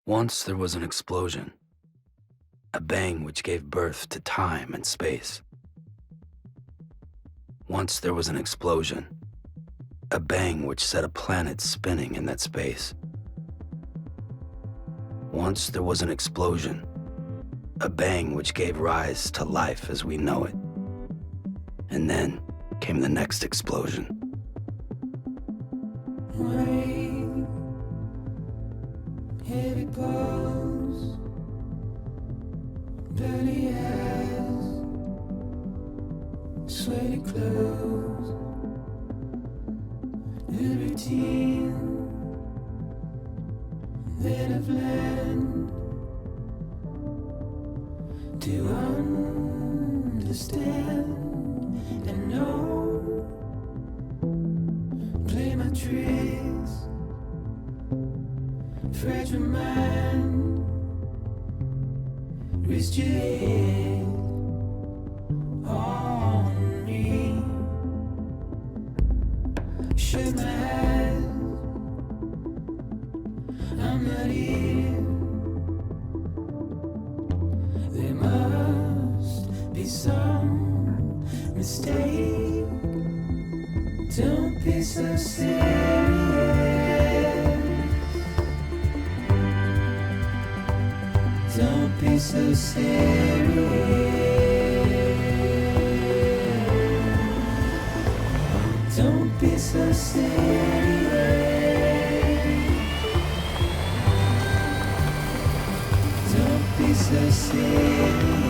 Once there was an explosion, a bang which gave birth to time and space. Once there was an explosion, a bang which set a planet spinning in that space. Once there was an explosion, a bang which gave rise to life as we know it. And then came the next explosion. Rain, heavy blows, dirty eyes, sweaty clothes, the routine that I've learned to understand and know. Play my tricks, fragile mind, risk your head on me. Shut my eyes, I'm not here. There must be some mistake. Don't be so serious. Don't be so serious. Don't be so serious. Don't be so serious.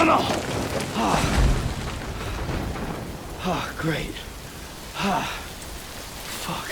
No. Great. Fuck.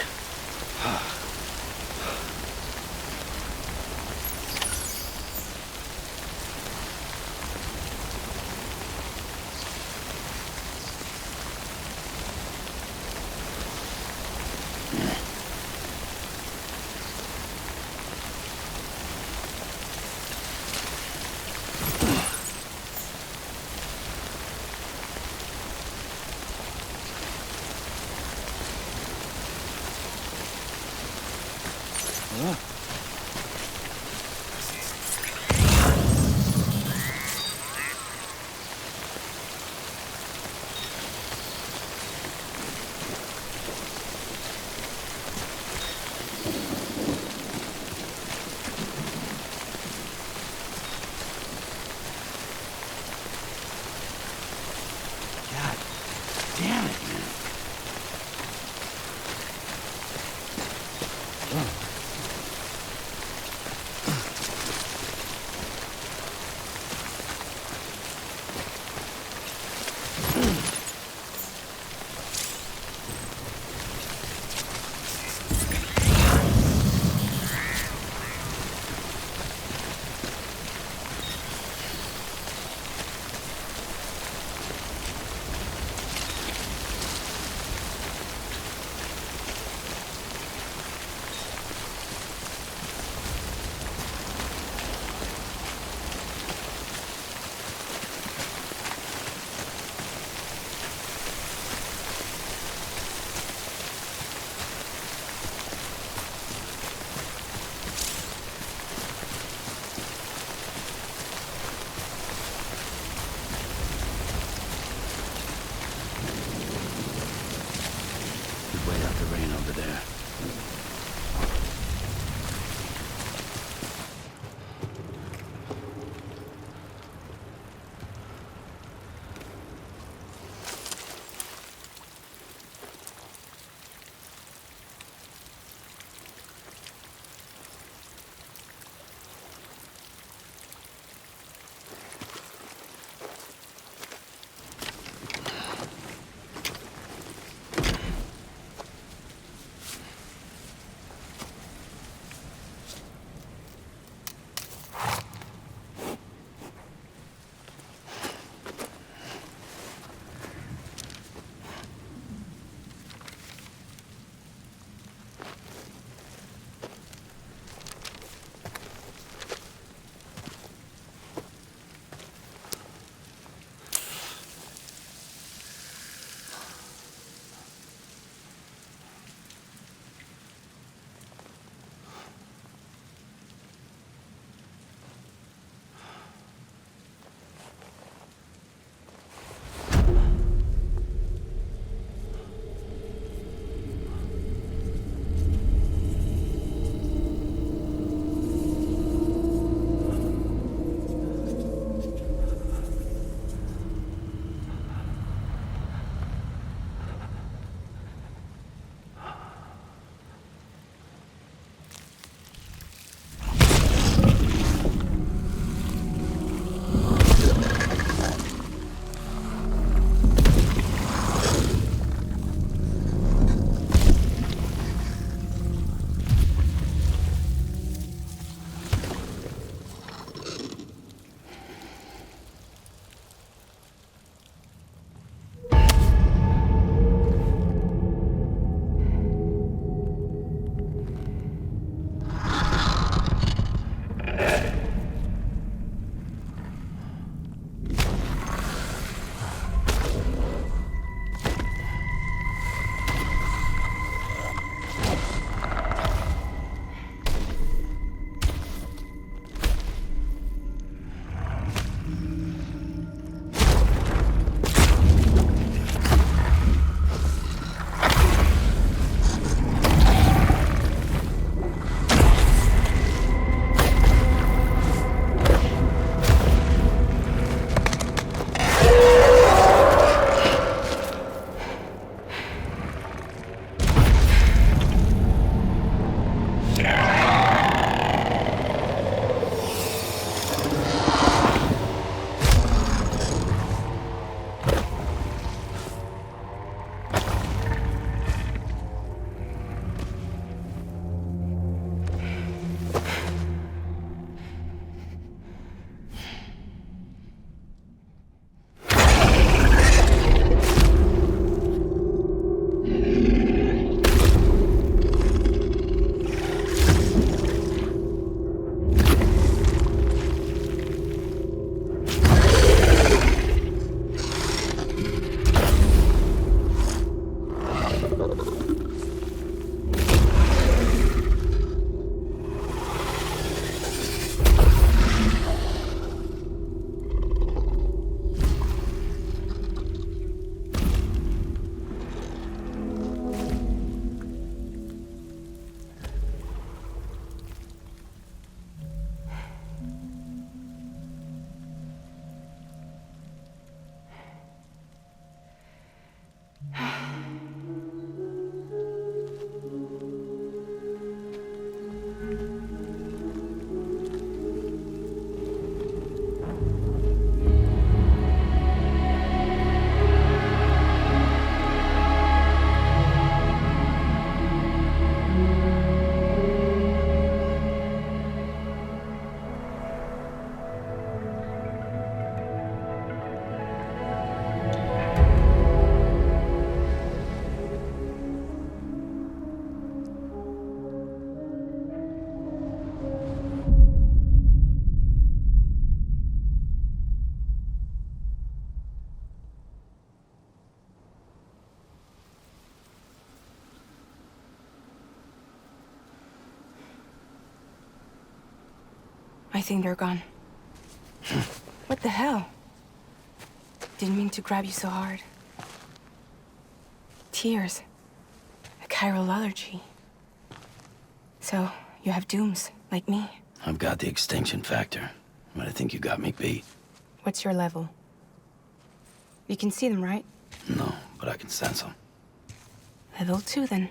I think they're gone. What the hell? Didn't mean to grab you so hard. Tears. A chiral allergy. So, you have dooms, like me. I've got the extinction factor, but I think you got me beat. What's your level? You can see them, right? No, but I can sense them. Level 2, then.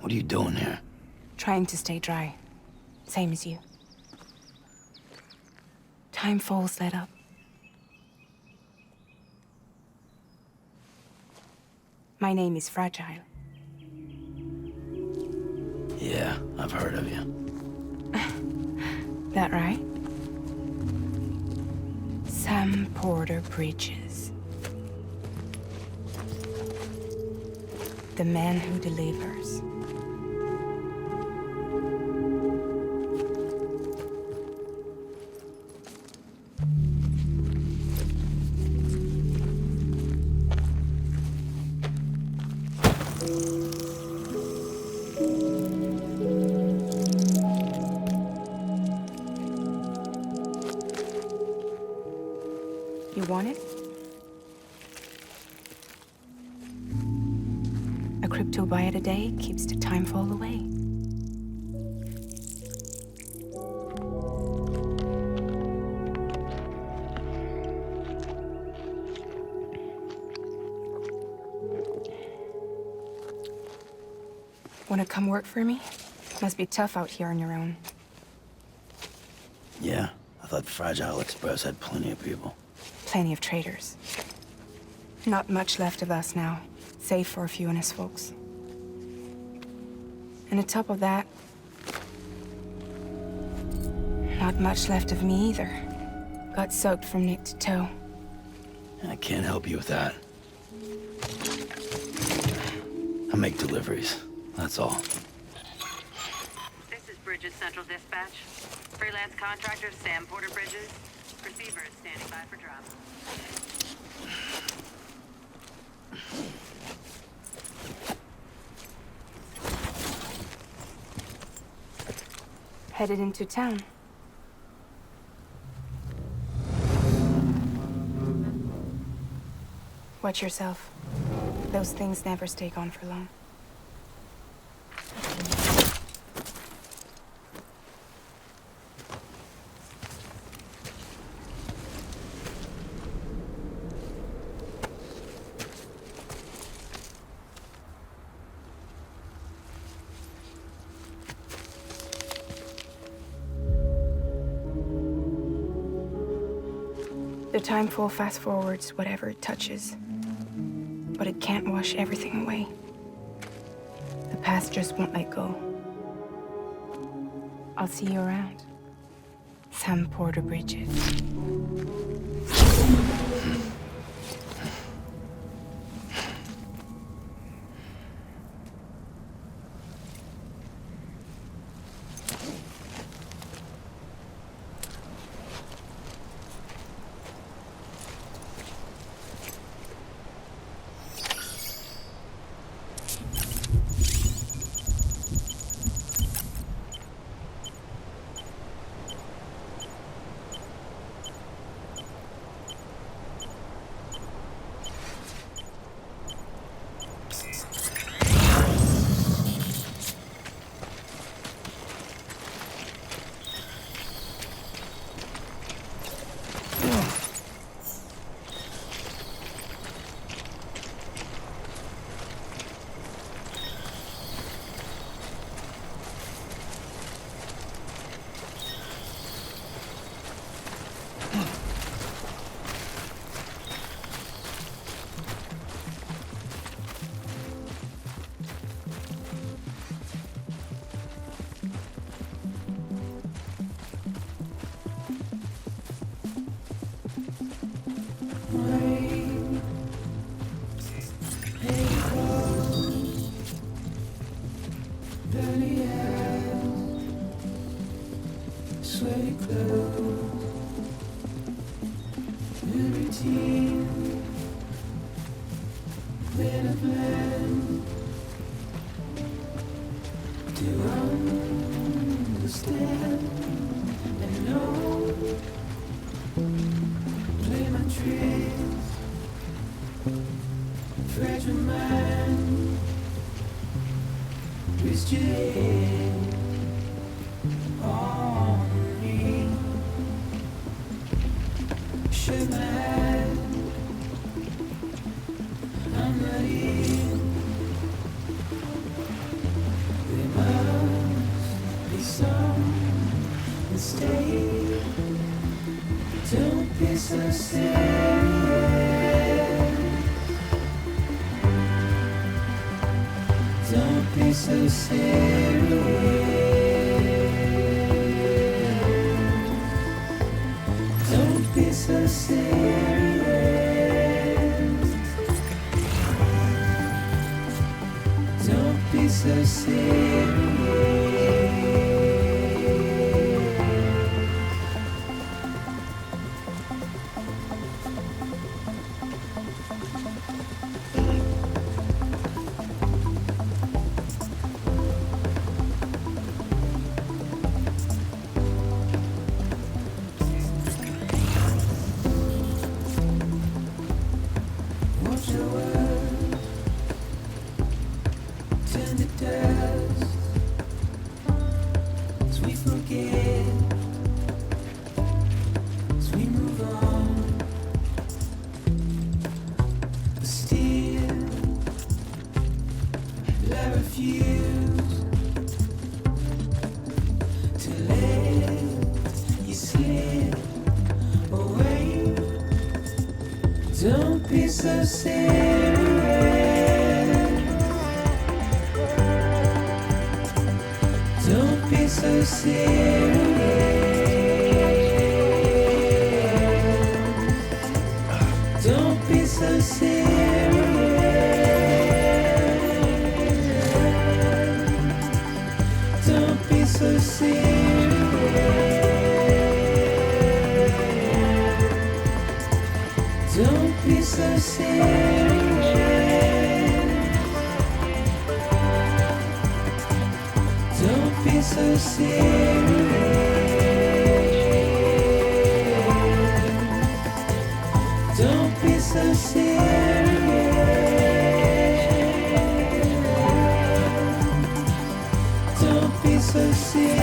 What are you doing here? Trying to stay dry. Same as you. Time falls let up. My name is Fragile. Yeah, I've heard of you. That right? Sam Porter Bridges. The man who delivers. You want it? A crypto buy a day keeps the time fall away. Wanna come work for me? Must be tough out here on your own. Yeah, I thought Fragile Express had plenty of people. Plenty of traitors. Not much left of us now, save for a few honest folks. And on top of that, not much left of me either. Got soaked from neck to toe. I can't help you with that. I make deliveries, that's all. This is Bridges Central Dispatch. Freelance contractor Sam Porter Bridges. Receiver is standing by for drop. Headed into town. Watch yourself. Those things never stay gone for long. The timefall fast forwards whatever it touches, but it can't wash everything away. The past just won't let go. I'll see you around. Sam Porter Bridges. Sweaty clothes, every team, made of land. Do I understand and know. Play my tricks, fragile mind, twist your head on me. Shut my eyes, I'm not in. There must be some mistake. Don't be so serious. Don't be so serious. Don't be so serious. Don't be so serious. Watch your words turn to dust as we forget, as we move on. But still, I refuse to let you slip away. Don't be so serious. Don't be so serious. Don't be so serious. Don't be so serious. Don't be so serious. Don't be so serious. Don't be so serious. Don't be so serious.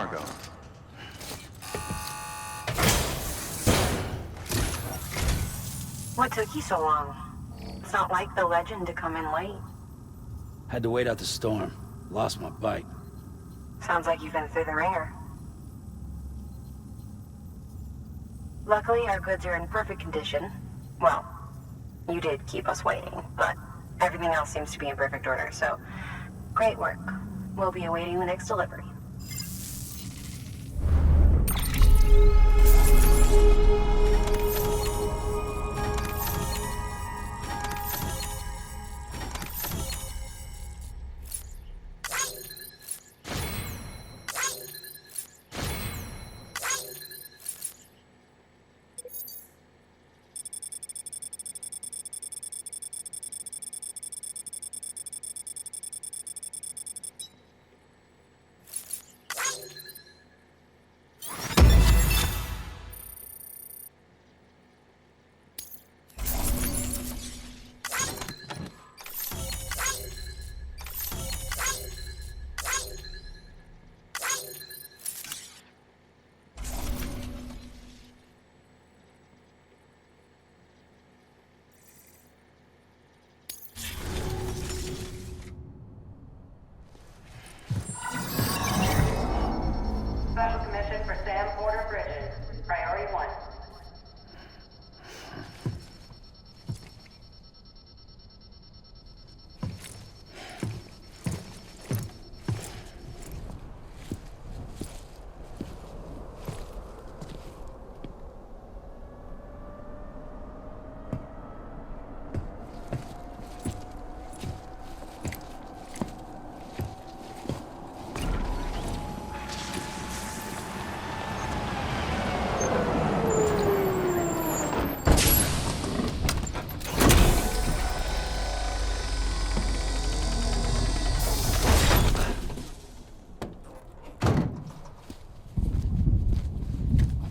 cargo. What took you so long? It's not like the legend to come in late. Had to wait out the storm. Lost my bike. Sounds like you've been through the ringer. Luckily, our goods are in perfect condition. Well, you did keep us waiting, but everything else seems to be in perfect order, so great work. We'll be awaiting the next delivery. Special commission for Sam Porter Bridges. Priority 1.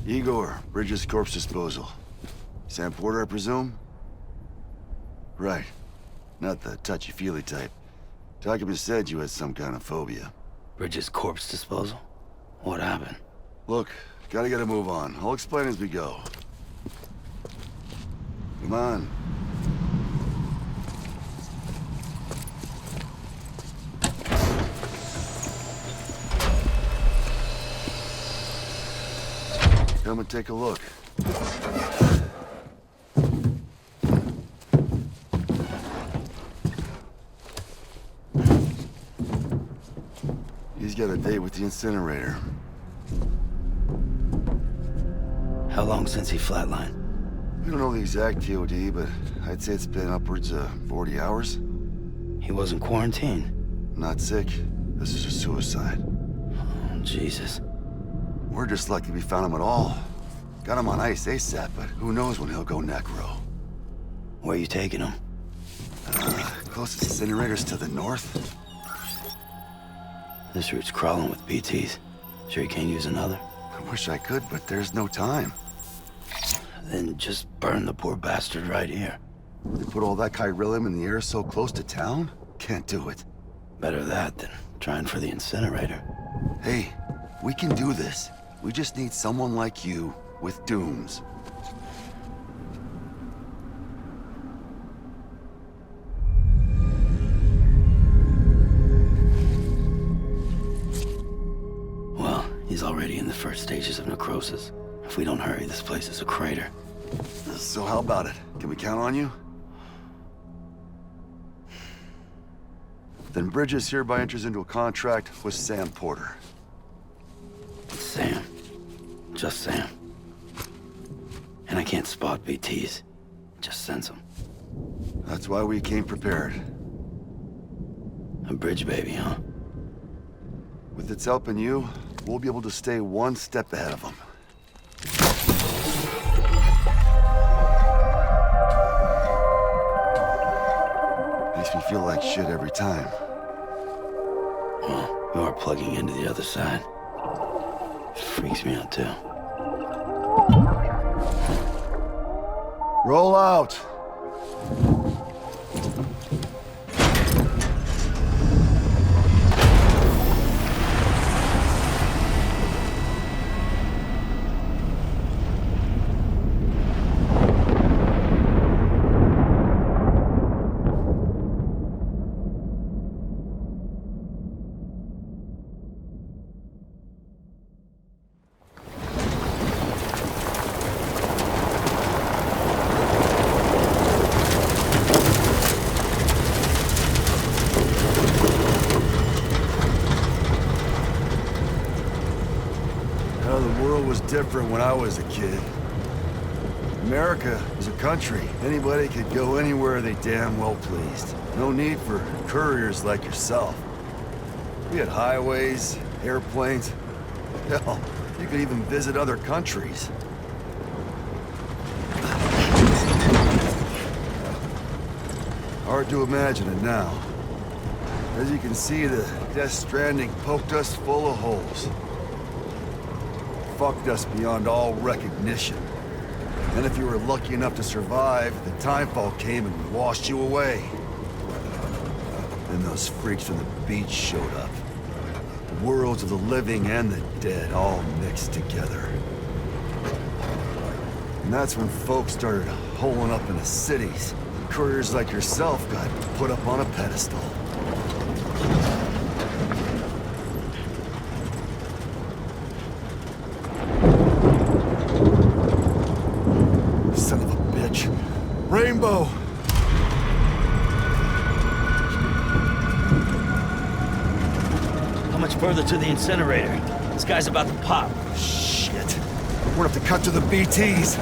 Igor, Bridges Corpse Disposal. Sam Porter, I presume? Right. Not the touchy-feely type. Documents said you had some kind of phobia. Bridges corpse disposal? What happened? Look, gotta get a move on. I'll explain as we go. Come on. Come and take a look. He's got a date with the incinerator. How long since he flatlined? We don't know the exact TOD, but I'd say it's been upwards of 40 hours. He wasn't quarantined. Not sick. This is a suicide. Oh, Jesus. We're just lucky we found him at all. Got him on ice ASAP, but who knows when he'll go necro. Where you taking him? Closest incinerator's to the north. This route's crawling with BTs. Sure you can't use another? I wish I could, but there's no time. Then just burn the poor bastard right here. They put all that chiralium in the air so close to town? Can't do it. Better that than trying for the incinerator. Hey, we can do this. We just need someone like you with dooms. Well, he's already in the first stages of necrosis. If we don't hurry, this place is a crater. So how about it? Can we count on you? Then Bridges hereby enters into a contract with Sam Porter. Sam. Just Sam. And I can't spot BTs. Just sense them. That's why we came prepared. A bridge baby, huh? With its help and you, we'll be able to stay one step ahead of them. Makes me feel like shit every time. Well, you are plugging into the other side. Freaks me out, too. Roll out! world was different when I was a kid. America was a country. Anybody could go anywhere they damn well pleased. No need for couriers like yourself. We had highways, airplanes. Hell, you could even visit other countries. Hard to imagine it now. As you can see, the Death Stranding poked us full of holes. Fucked us beyond all recognition. And if you were lucky enough to survive, the timefall came and washed you away. Then those freaks from the beach showed up. Worlds of the living and the dead all mixed together. And that's when folks started holing up in the cities. Couriers like yourself got put up on a pedestal. Son of a bitch. Rainbow! How much further to the incinerator? This guy's about to pop. Shit. We're gonna have to cut to the BTs.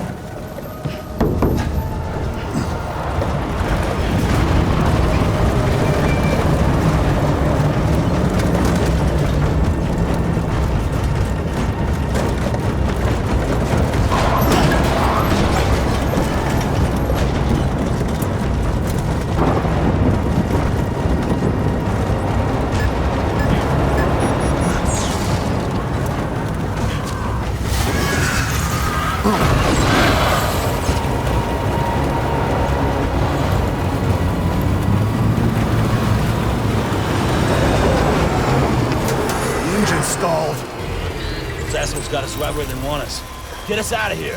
Stalled. Those assholes got us right where they want us. Get us out of here.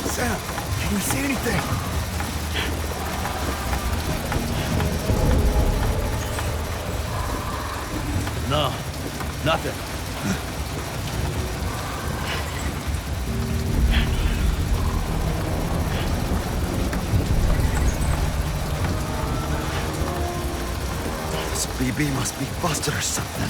Sam, can you see anything? No, nothing. This BB must be busted or something.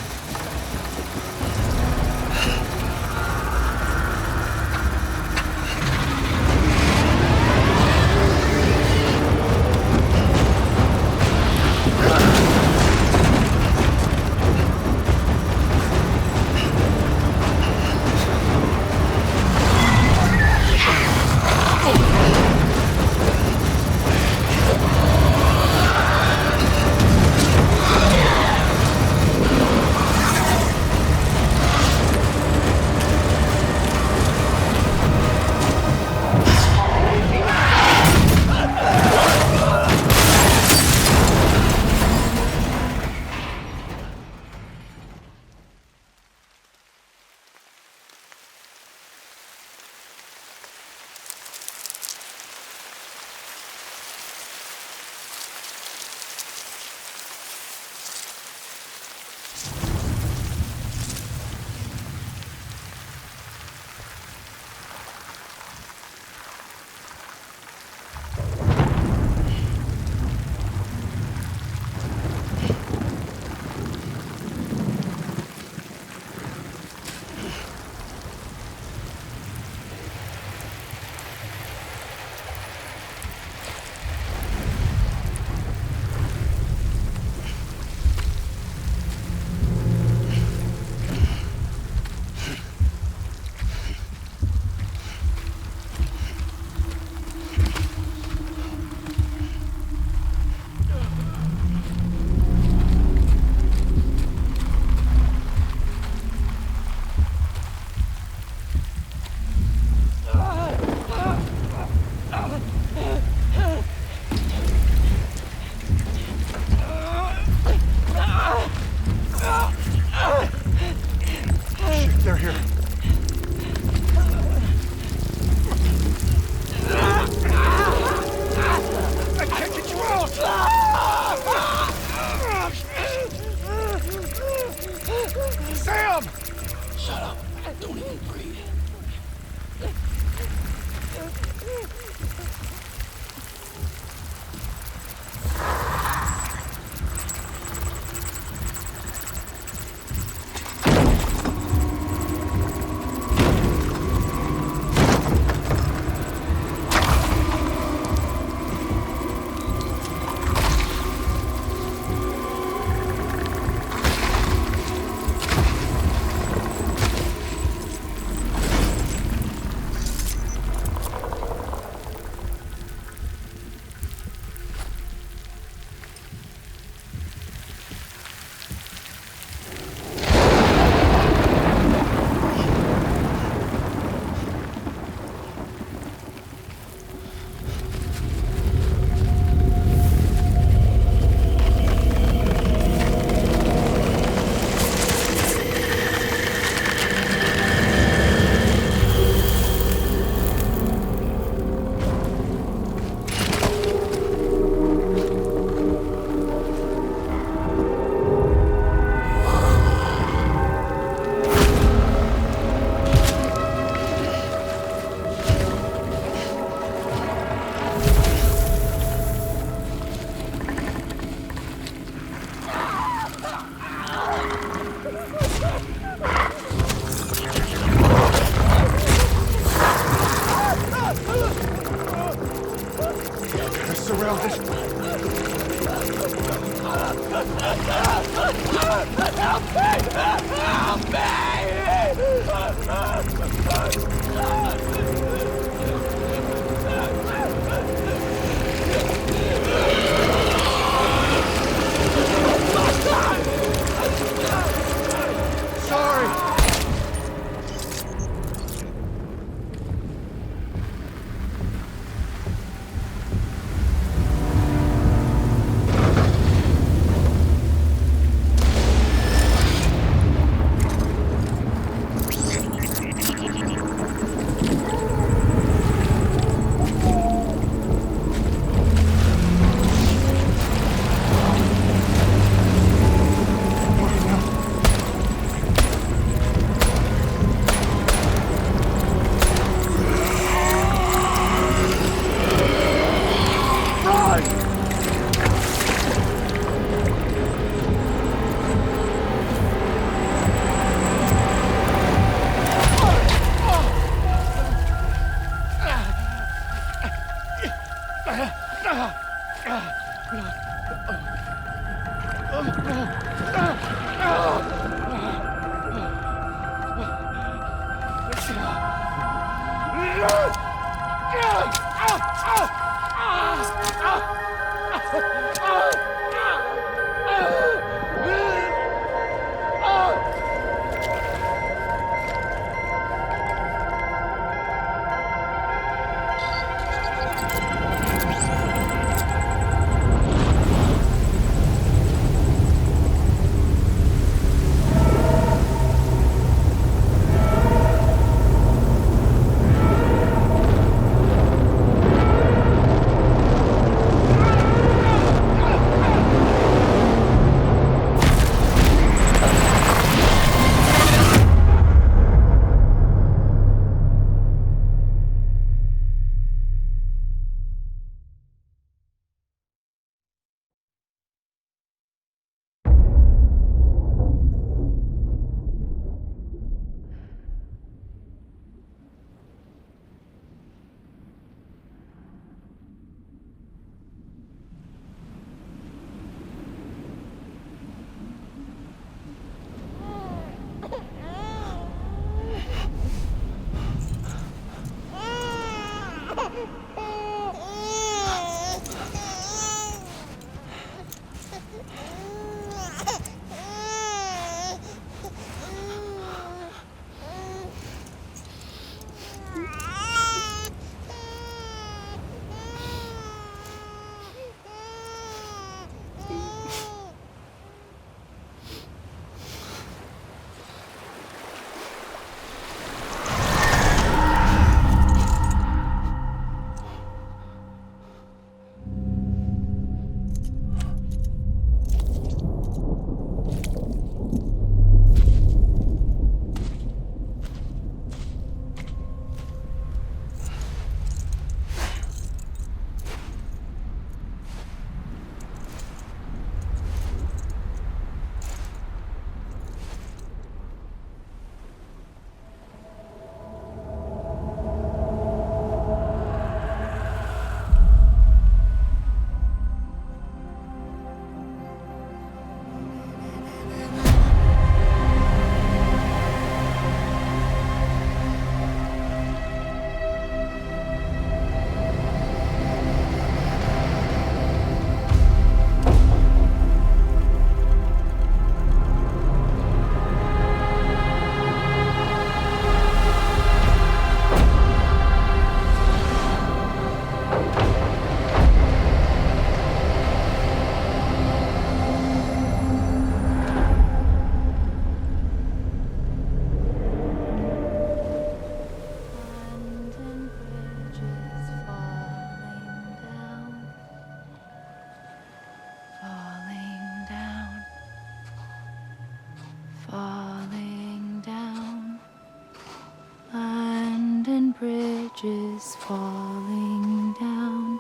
bridges falling down,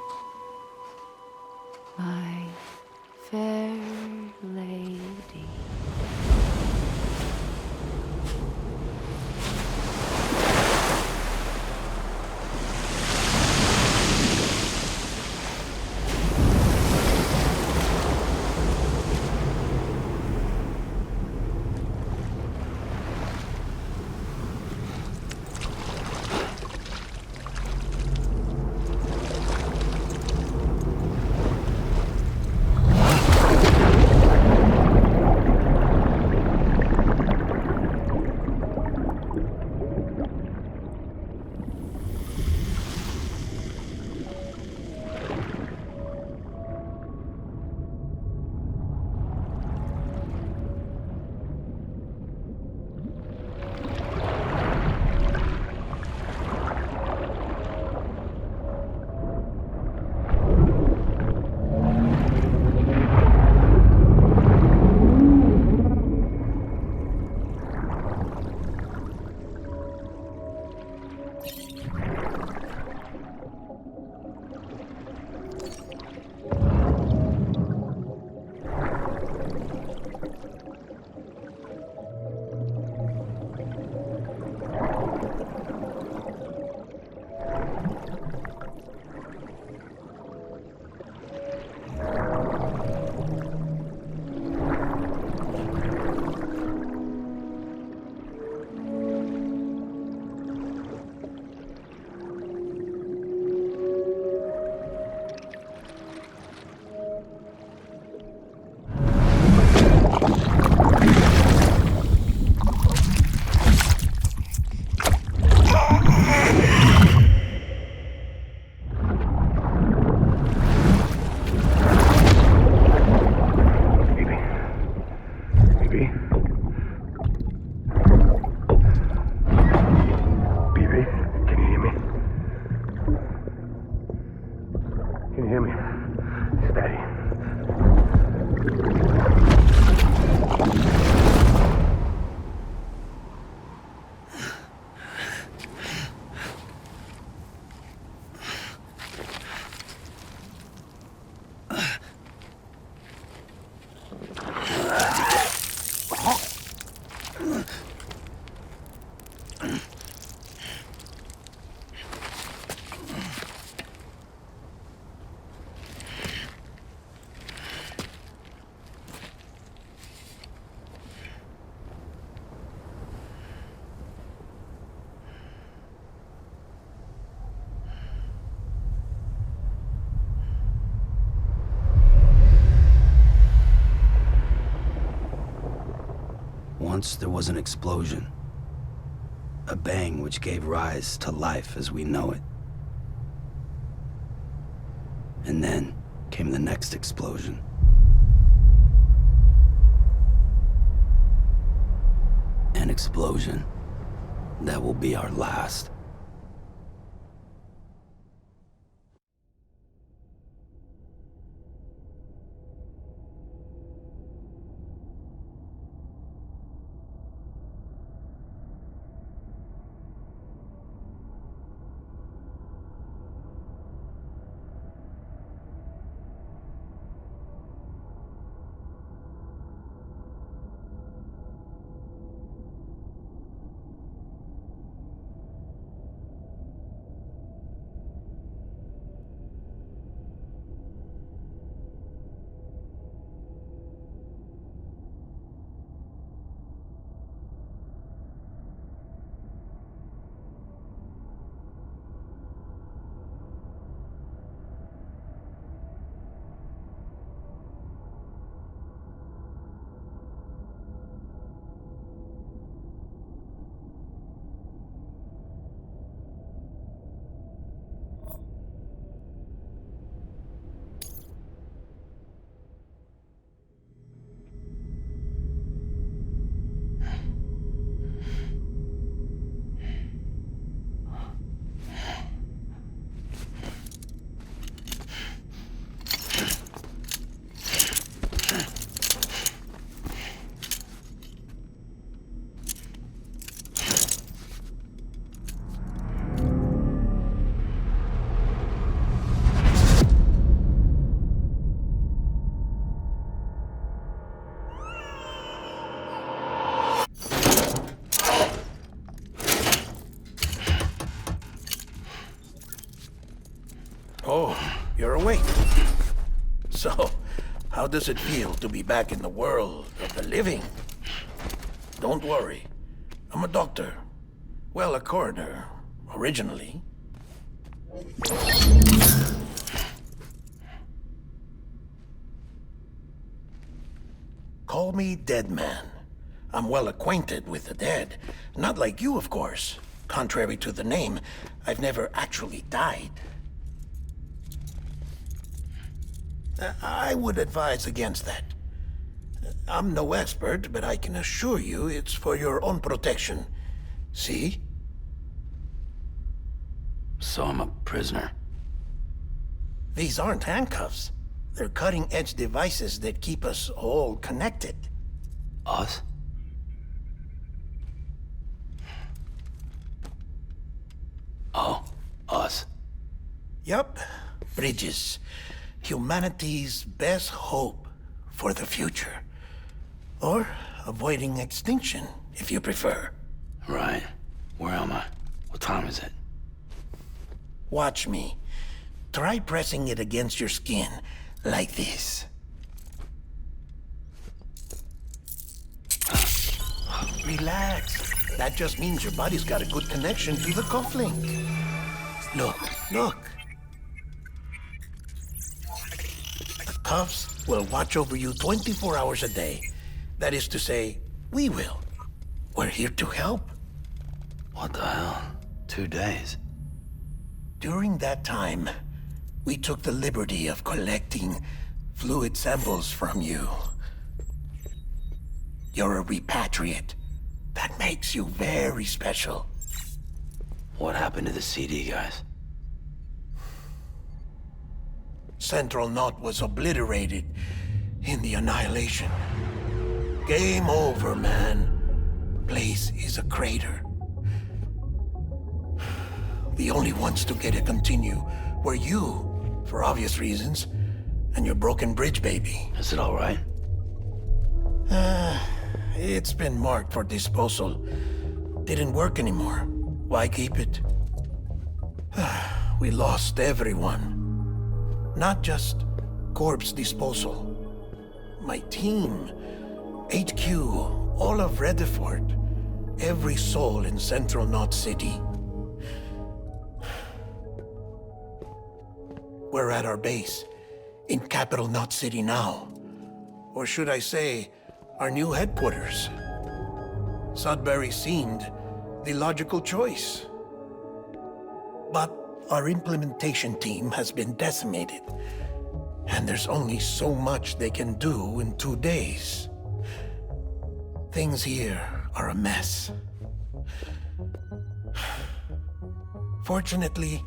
my fair lady. Once there was an explosion. A bang which gave rise to life as we know it. And then came the next explosion. An explosion that will be our last. Oh, you're awake. So, how does it feel to be back in the world of the living? Don't worry. I'm a doctor. Well, a coroner, originally. Call me Dead Man. I'm well acquainted with the dead. Not like you, of course. Contrary to the name, I've never actually died. I would advise against that. I'm no expert, but I can assure you it's for your own protection. See? So I'm a prisoner. These aren't handcuffs. They're cutting-edge devices that keep us all connected. Us? Oh, us. Yup. Bridges. Humanity's best hope for the future. Or avoiding extinction, if you prefer. Right. Where am I? What time is it? Watch me. Try pressing it against your skin, like this. Relax. That just means your body's got a good connection to the cufflink. Look, look. The cuffs will watch over you 24 hours a day. That is to say, we will. We're here to help. What the hell? 2 days? During that time, we took the liberty of collecting fluid samples from you. You're a repatriate. That makes you very special. What happened to the CD guys? Central Knot was obliterated in the Annihilation. Game over, man. Place is a crater. The only ones to get to continue were you, for obvious reasons, and your broken bridge baby. Is it all right? It's been marked for disposal. Didn't work anymore. Why keep it? We lost everyone. Not just corpse disposal. My team, HQ, all of Redford, every soul in Central Knot City. We're at our base, in Capital Knot City now. Or should I say, our new headquarters. Sudbury seemed the logical choice. But our implementation team has been decimated, and there's only so much they can do in 2 days. Things here are a mess. Fortunately,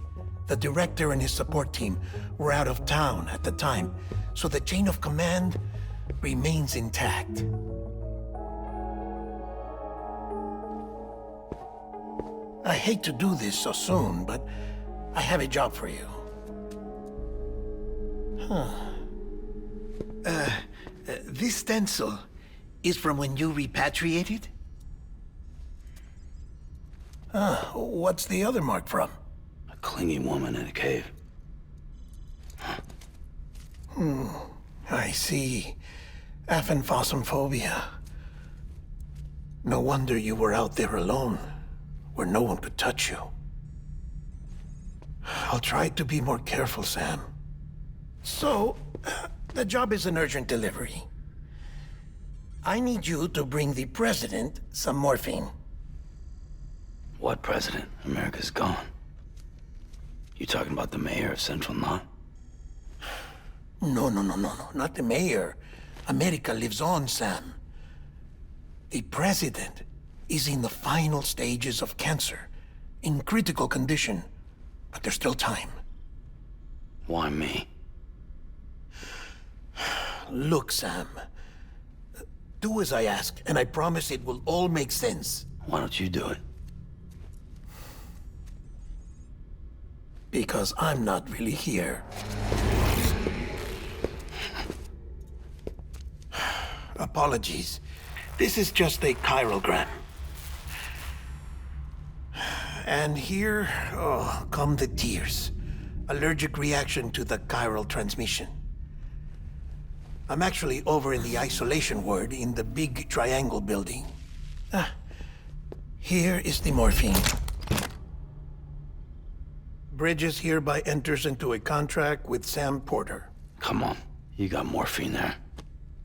the director and his support team were out of town at the time, so the chain of command remains intact. I hate to do this so soon, but I have a job for you. This stencil is from when you repatriated? What's the other mark from? A clingy woman in a cave. I see. Aphenphosmphobia. No wonder you were out there alone, where no one could touch you. I'll try to be more careful, Sam. So, the job is an urgent delivery. I need you to bring the president some morphine. What president? America's gone. You talking about the mayor of Central Knot? No, not the mayor. America lives on, Sam. The president is in the final stages of cancer, in critical condition, but there's still time. Why me? Look, Sam. Do as I ask, and I promise it will all make sense. Why don't you do it? Because I'm not really here. Apologies. This is just a chiralgram. And here, come the tears. Allergic reaction to the chiral transmission. I'm actually over in the isolation ward in the big triangle building. Here is the morphine. Bridges hereby enters into a contract with Sam Porter. Come on. You got morphine there.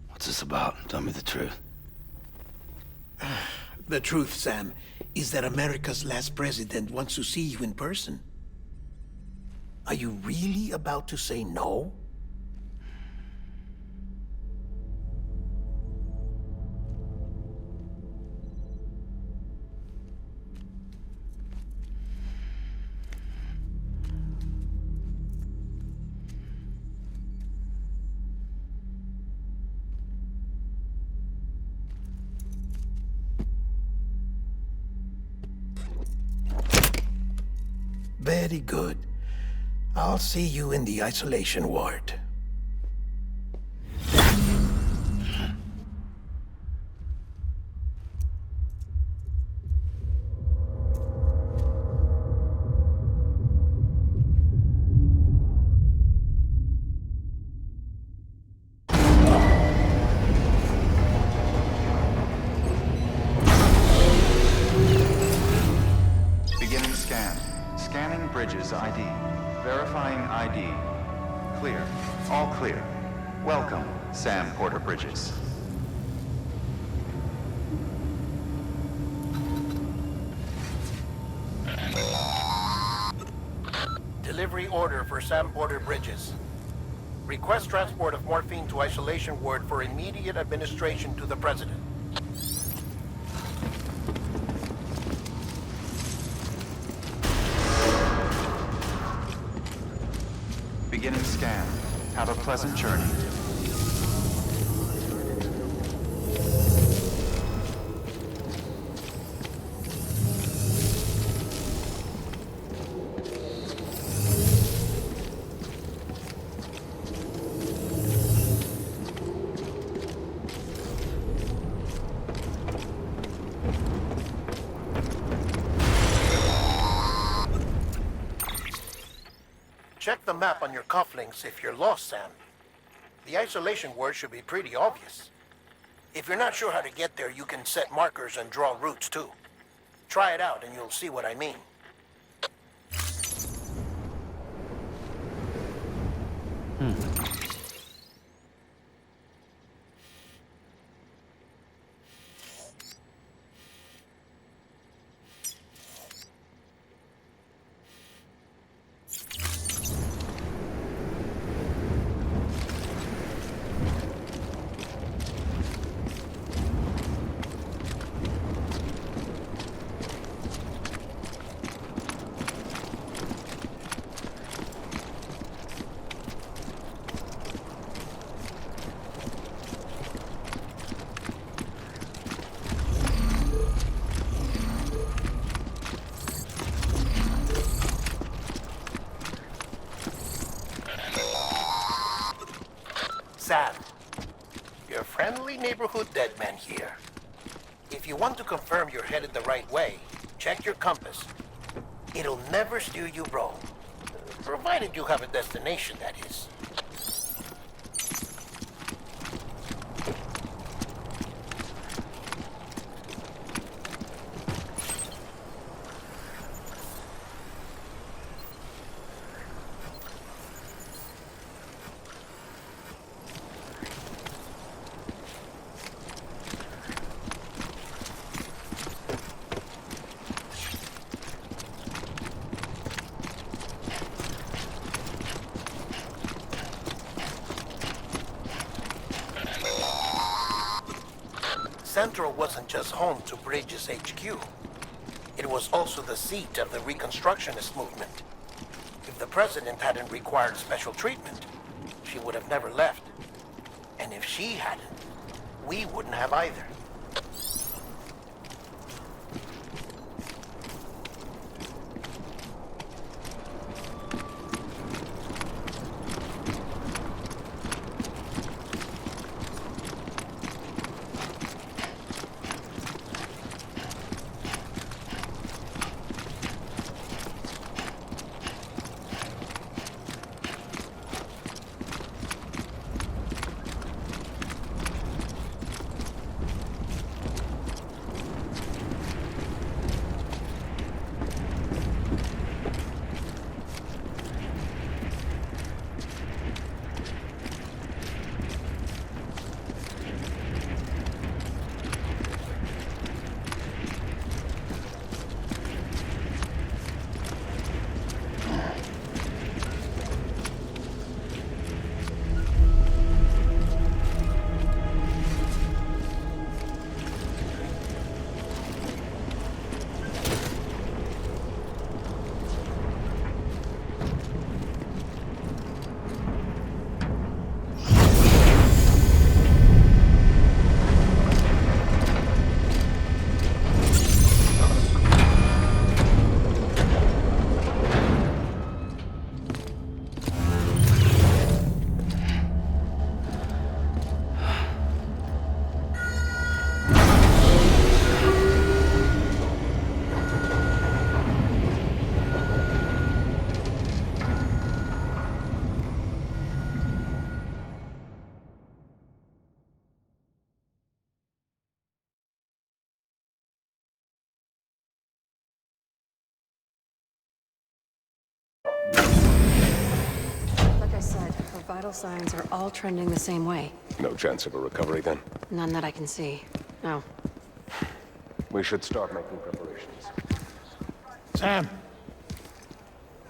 What's this about? Tell me the truth. The truth, Sam, is that America's last president wants to see you in person. Are you really about to say no? Very good. I'll see you in the isolation ward. Beginning scan. Scanning Bridges ID. Verifying ID. Clear. All clear. Welcome, Sam Porter Bridges. Delivery order for Sam Porter Bridges. Request transport of morphine to isolation ward for immediate administration to the president. Beginning scan. Have a pleasant journey. Check the map on your cufflinks if you're lost, Sam. The isolation word should be pretty obvious. If you're not sure how to get there, you can set markers and draw routes too. Try it out and you'll see what I mean. friendly neighborhood deadman here. If you want to confirm you're headed the right way, check your compass. It'll never steer you wrong. Provided you have a destination, that is. Central wasn't just home to Bridges HQ. It was also the seat of the Reconstructionist movement. If the president hadn't required special treatment, she would have never left. And if she hadn't, we wouldn't have either. Like I said, her vital signs are all trending the same way. No chance of a recovery then? None that I can see. No. We should start making preparations. Sam!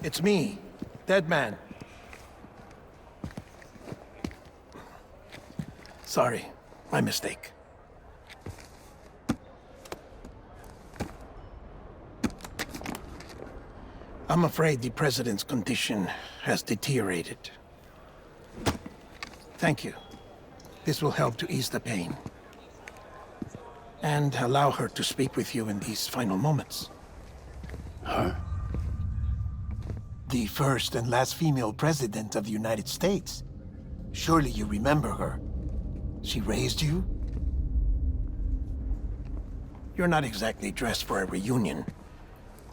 It's me, Deadman. Sorry, my mistake. I'm afraid the president's condition has deteriorated. Thank you. This will help to ease the pain. And allow her to speak with you in these final moments. Her? The first and last female president of the United States. Surely you remember her. She raised you? You're not exactly dressed for a reunion.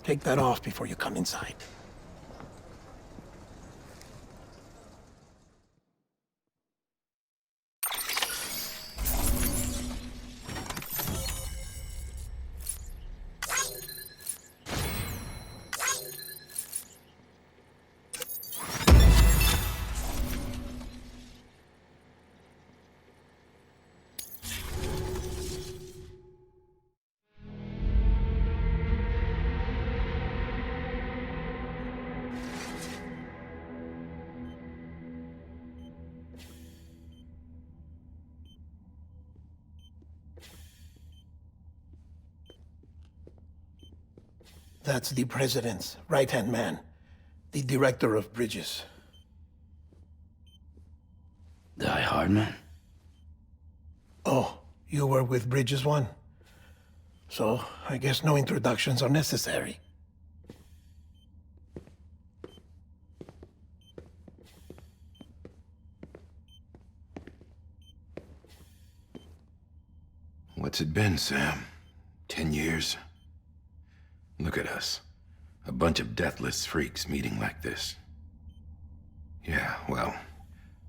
Take that off before you come inside. That's the president's right-hand man, the director of bridges. Die Hardman? Oh, you were with Bridges 1? So, I guess no introductions are necessary. What's it been, Sam? 10 years? Look at us. A bunch of deathless freaks meeting like this. Yeah, well,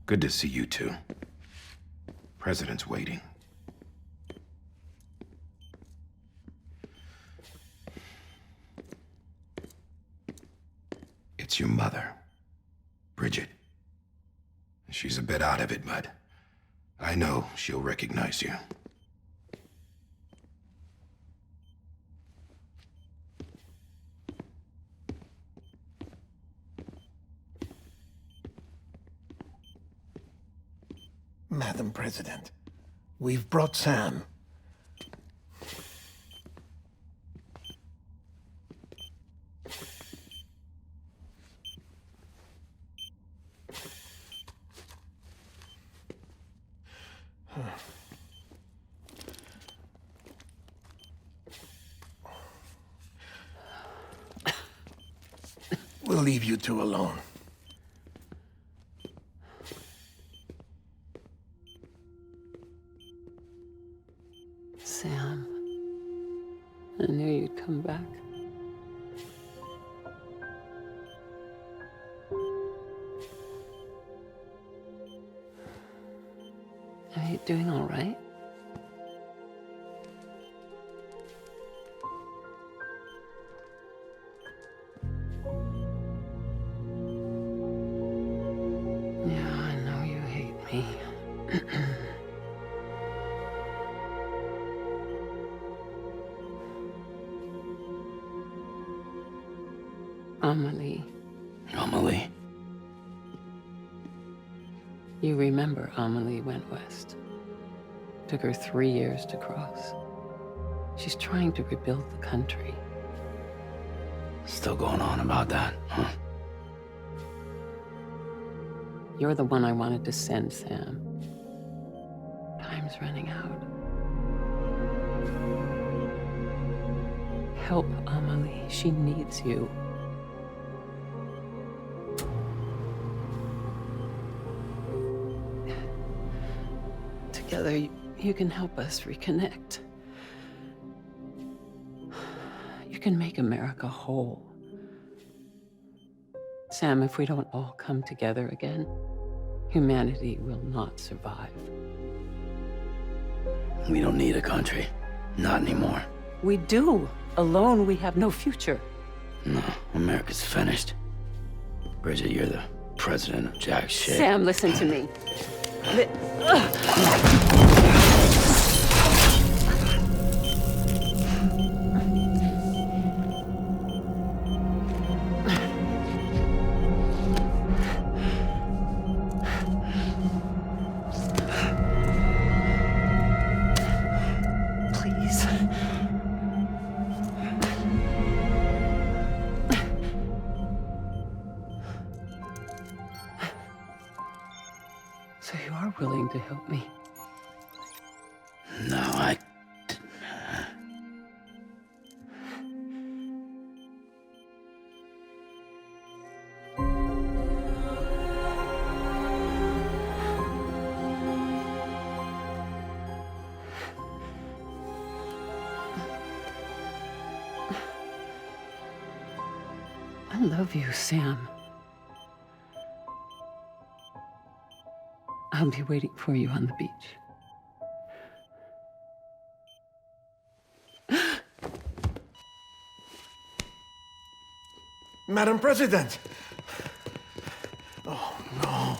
good to see you two. President's waiting. It's your mother, Bridget. She's a bit out of it, but I know she'll recognize you. Madam President, we've brought Sam. We'll leave you two alone. Sam, I knew you'd come back. Are you doing all right? Yeah, I know you hate me. Amelie. Amelie? You remember Amelie went west. Took her 3 years to cross. She's trying to rebuild the country. Still going on about that, huh? You're the one I wanted to send, Sam. Time's running out. Help Amelie. She needs you. Together, you can help us reconnect. You can make America whole. Sam, if we don't all come together again, humanity will not survive. We don't need a country. Not anymore. We do. Alone, we have no future. No, America's finished. Bridget, you're the president of jack shit. Sam, listen to me. Please. So you are willing to help me? No, I... I love you, Sam. I'll be waiting for you on the beach. Madam President! Oh, no.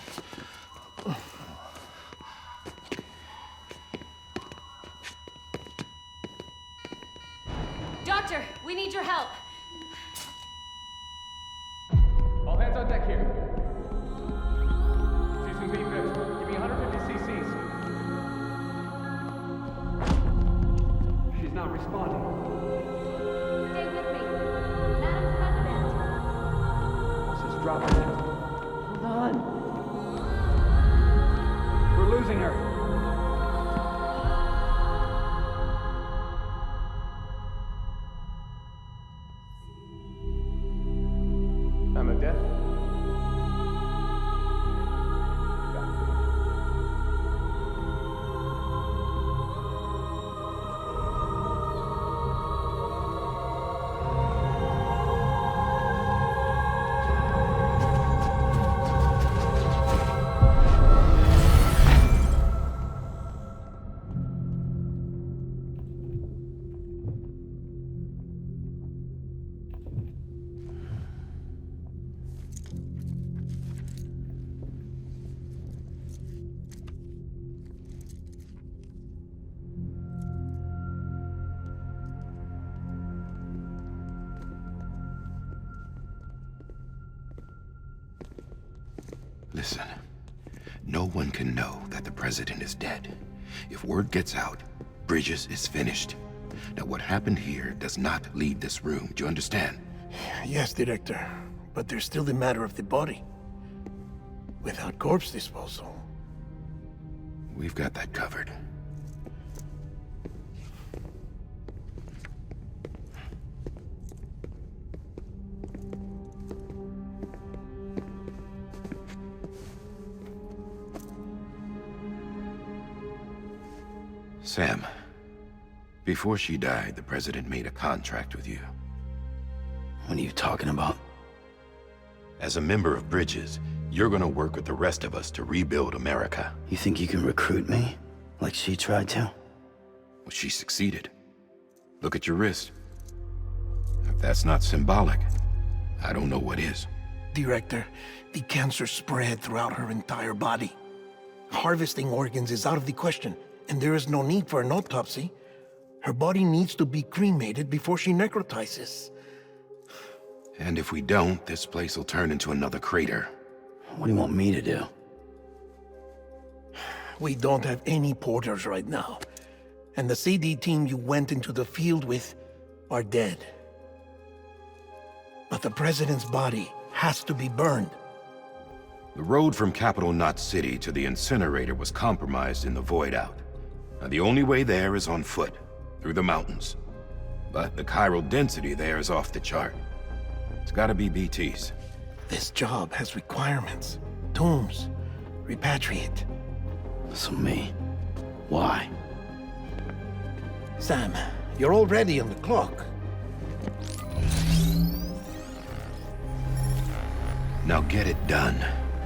Doctor, we need your help. All hands on deck here. Season's being fixed. Give me 150 cc's. She's not responding. Stay with me. Madam President. This is dropping. Hold on. We're losing her. Time of death? one can know that the president is dead. If word gets out, Bridges is finished. Now, what happened here does not leave this room. Do you understand? Yes, Director. But there's still the matter of the body. Without corpse disposal. We've got that covered. Sam, before she died, the president made a contract with you. What are you talking about? As a member of Bridges, you're gonna work with the rest of us to rebuild America. You think you can recruit me? Like she tried to? Well, she succeeded. Look at your wrist. If that's not symbolic, I don't know what is. Director, the cancer spread throughout her entire body. Harvesting organs is out of the question, and there is no need for an autopsy. Her body needs to be cremated before she necrotizes. And if we don't, this place will turn into another crater. What do you want me to do? We don't have any porters right now. And the CD team you went into the field with are dead. But the president's body has to be burned. The road from Capital Knot City to the incinerator was compromised in the void out. Now, the only way there is on foot, through the mountains. But the chiral density there is off the chart. It's gotta be BT's. This job has requirements. Tombs. Repatriate. So me. Why? Sam, you're already on the clock. Now get it done,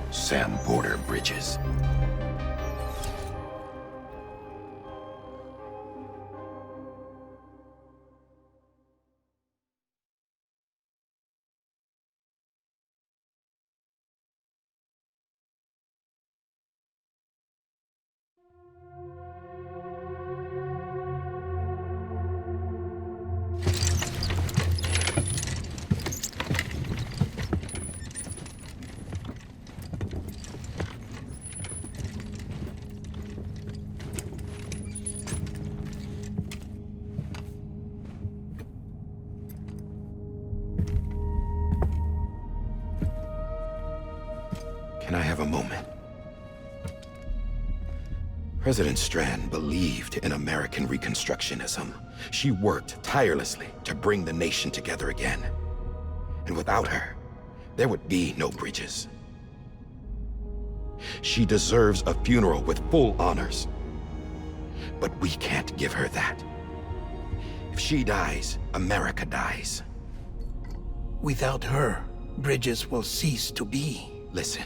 Sam Porter Bridges. Can I have a moment? President Strand believed in American Reconstructionism. She worked tirelessly to bring the nation together again. And without her, there would be no Bridges. She deserves a funeral with full honors. But we can't give her that. If she dies, America dies. Without her, Bridges will cease to be. Listen.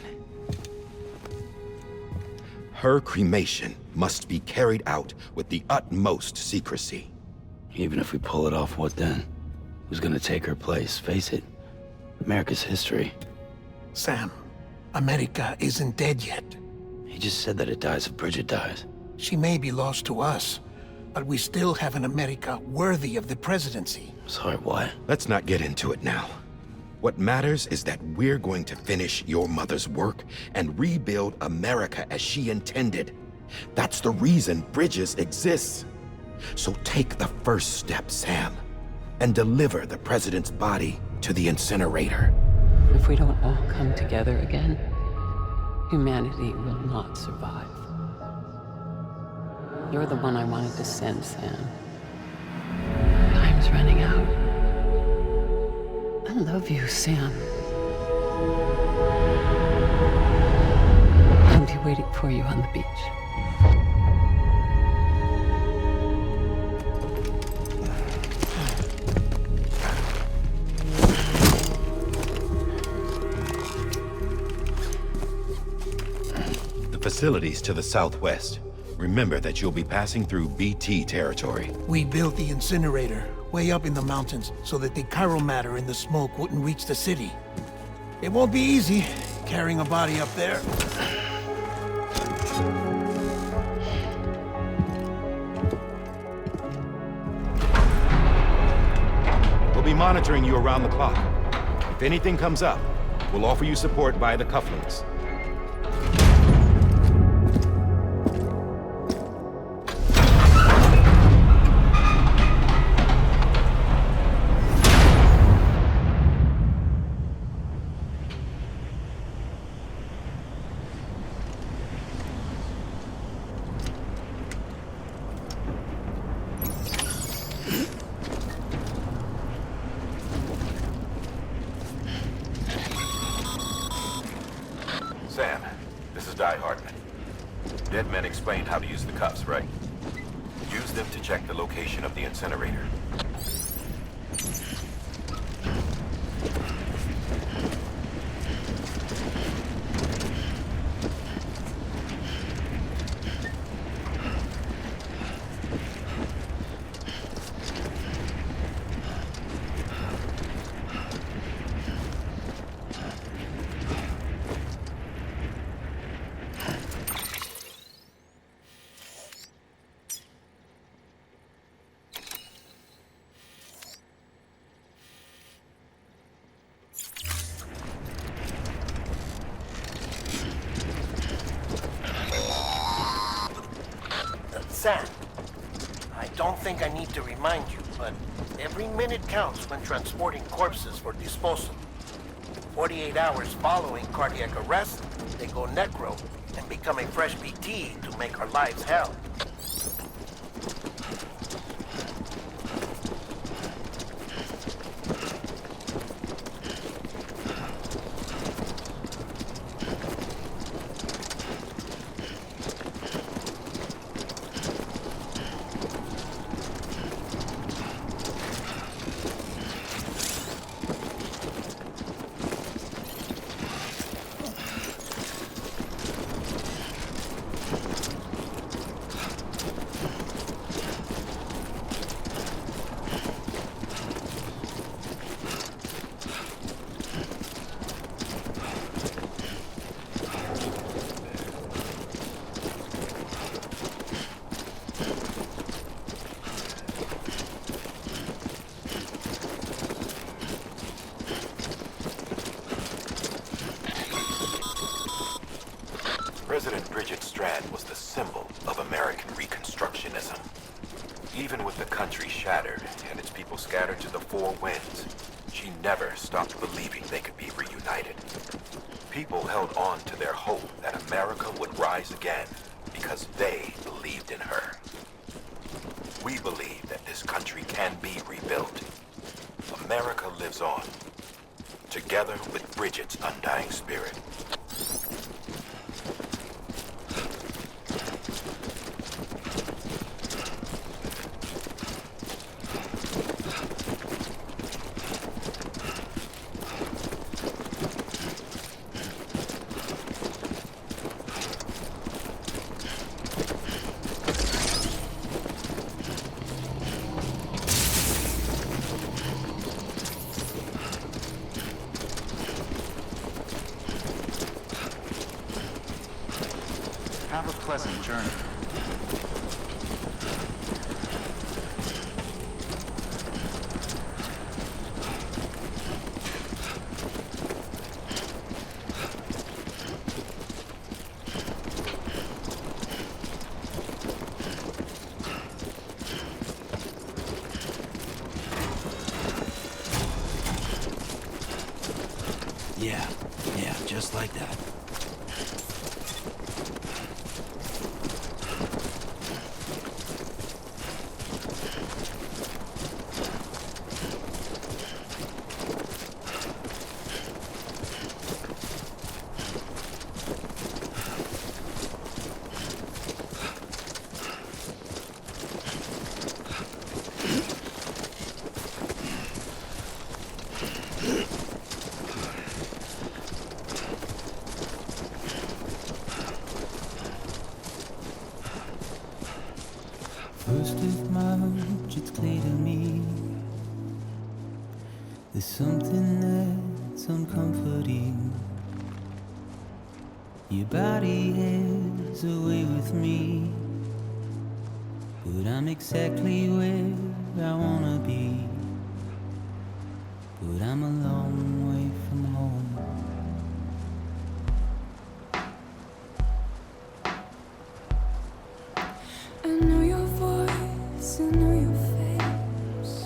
Her cremation must be carried out with the utmost secrecy. Even if we pull it off, what then? Who's gonna take her place? Face it, America's history. Sam, America isn't dead yet. He just said that it dies if Bridget dies. She may be lost to us, but we still have an America worthy of the presidency. Sorry, what? Let's not get into it now. What matters is that we're going to finish your mother's work and rebuild America as she intended. That's the reason Bridges exists. So take the first step, Sam, and deliver the president's body to the incinerator. If we don't all come together again, humanity will not survive. You're the one I wanted to send, Sam. Time's running out. I love you, Sam. I'll be waiting for you on the beach. The facilities to the southwest. Remember that you'll be passing through BT territory. We built the incinerator way up in the mountains so that the chiral matter in the smoke wouldn't reach the city. It won't be easy carrying a body up there. We'll be monitoring you around the clock. If anything comes up, we'll offer you support via the cufflinks. explained how to use the cuffs, right? Use them to check the location of the incinerator. Sam, I don't think I need to remind you, but every minute counts when transporting corpses for disposal. 48 hours following cardiac arrest, they go necro and become a fresh BT to make our lives hell. President Bridget Strand was the symbol of American Reconstructionism. Even with the country shattered and its people scattered to the four winds, she never stopped believing they could be reunited. People held on to their hope that America would rise again because they believed in her. We believe that this country can be rebuilt. America lives on, together with Bridget's undying spirit. Have a pleasant journey. Yeah, just like that. First of March, it's clear to me there's something that's uncomforting. Your body has a way with me, but I'm exactly where I wanna be. But I'm a long way from home. I know your voice, I know your face.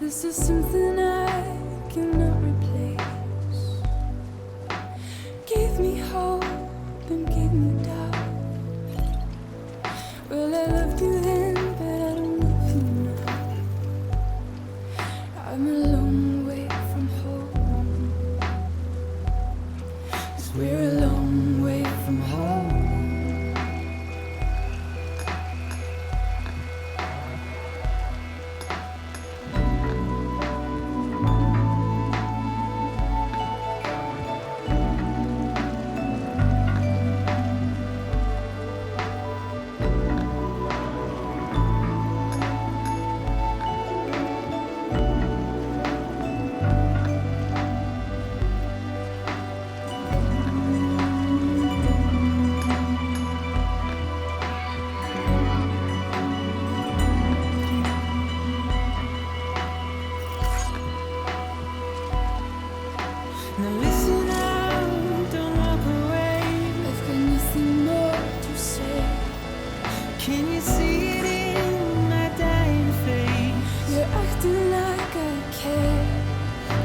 This is something I cannot replace. Gave me hope and gave me doubt. Well, I loved you then, but I don't love you now. I'm a long way from home. 'Cause we're a long way from home. you see it in my dying face? You're acting like I care.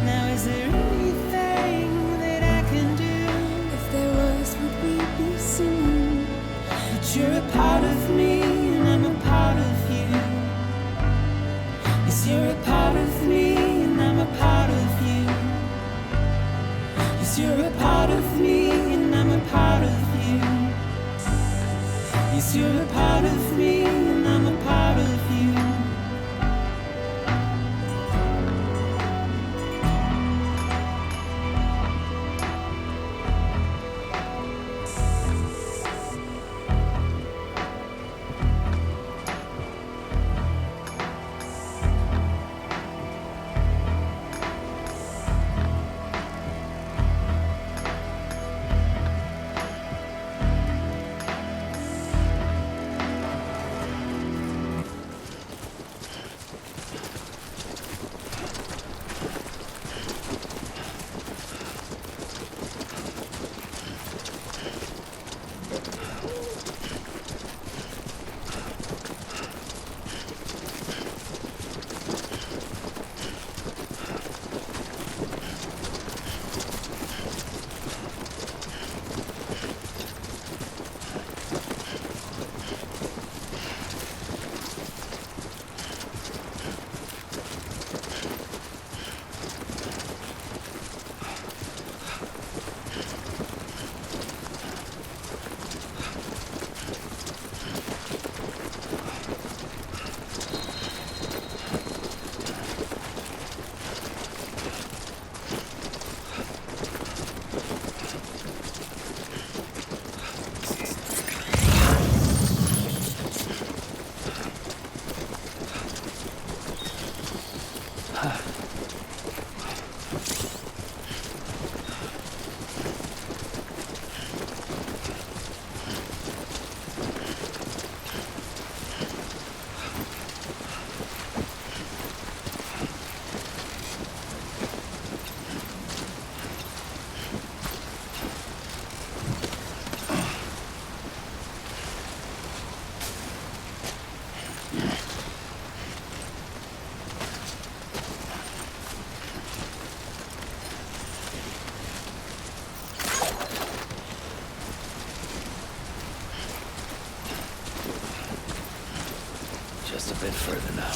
Now is there anything that I can do? If there was, would we be singing? But you're a part of me and I'm a part of you. Yes, you're a part of me and I'm a part of you. Yes, you're a part of me and I'm a part of you. Yes, you're a part of me and I'm a part of you. Just a bit further now.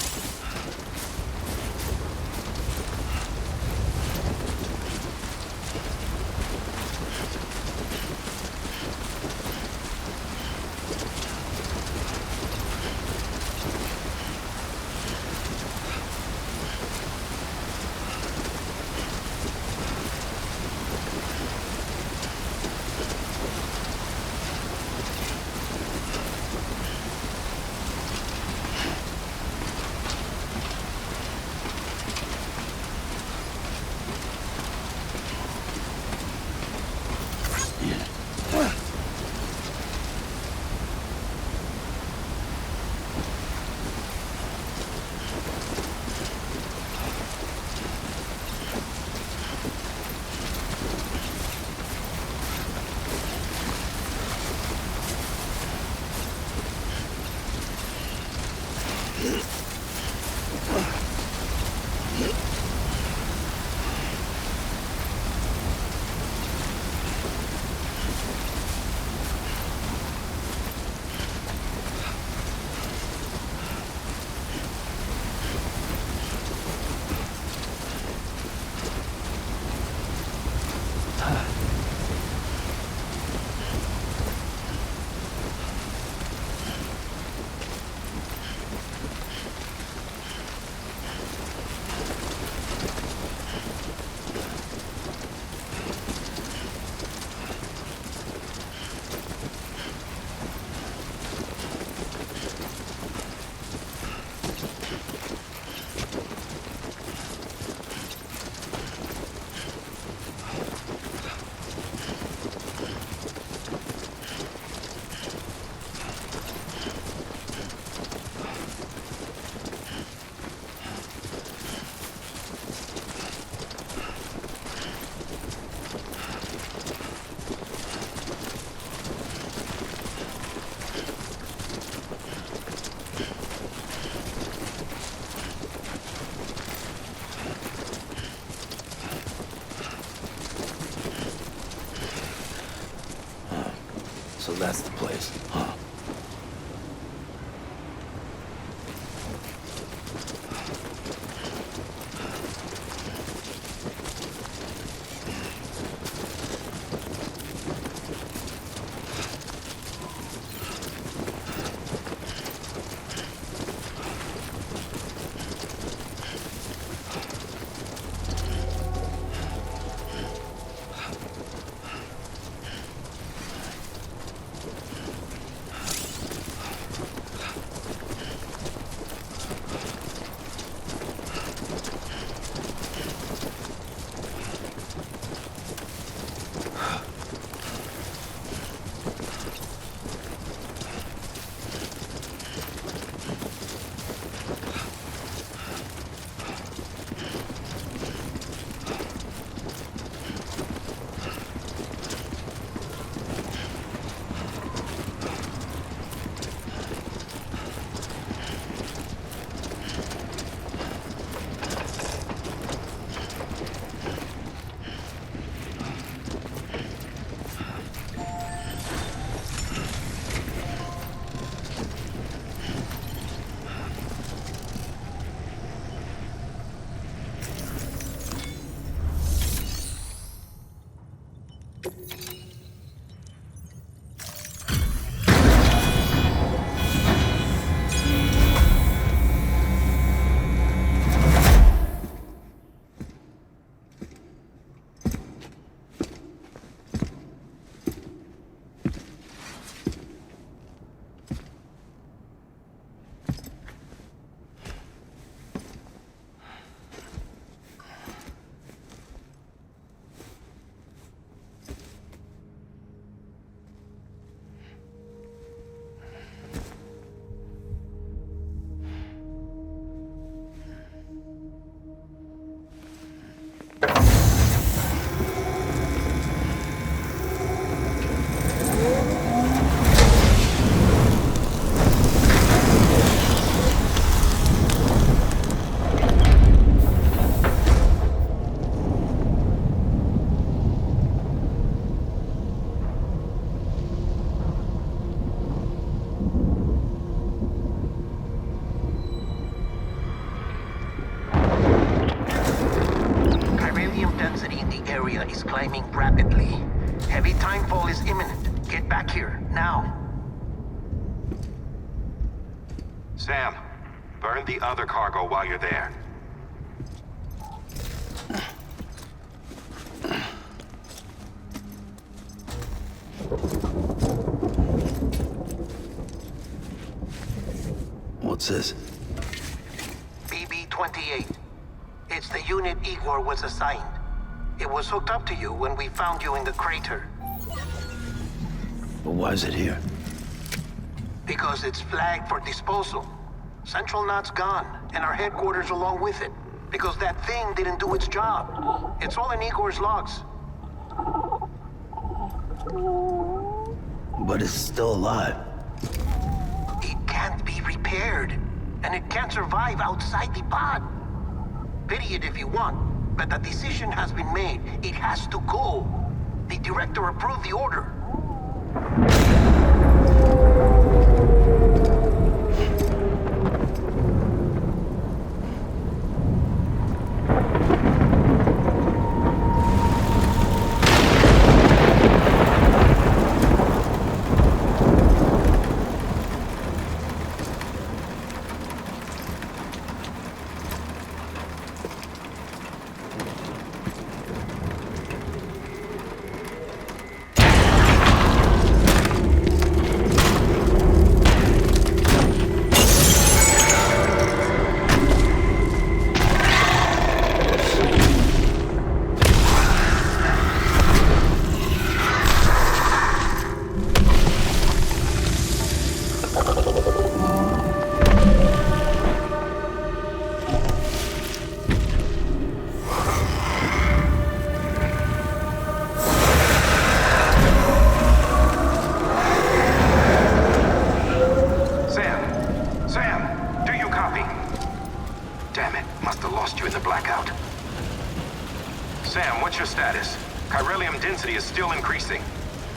that's the place, huh? is climbing rapidly. Heavy timefall is imminent. Get back here, now. Sam, burn the other cargo while you're there. What's this? BB-28. It's the unit Igor was assigned. It was hooked up to you when we found you in the crater. But why is it here? Because it's flagged for disposal. Central Knot's gone, and our headquarters along with it. Because that thing didn't do its job. It's all in Igor's logs. But it's still alive. It can't be repaired, and it can't survive outside the pod. Pity it if you want, but the decision has been made. It has to go. The director approved the order.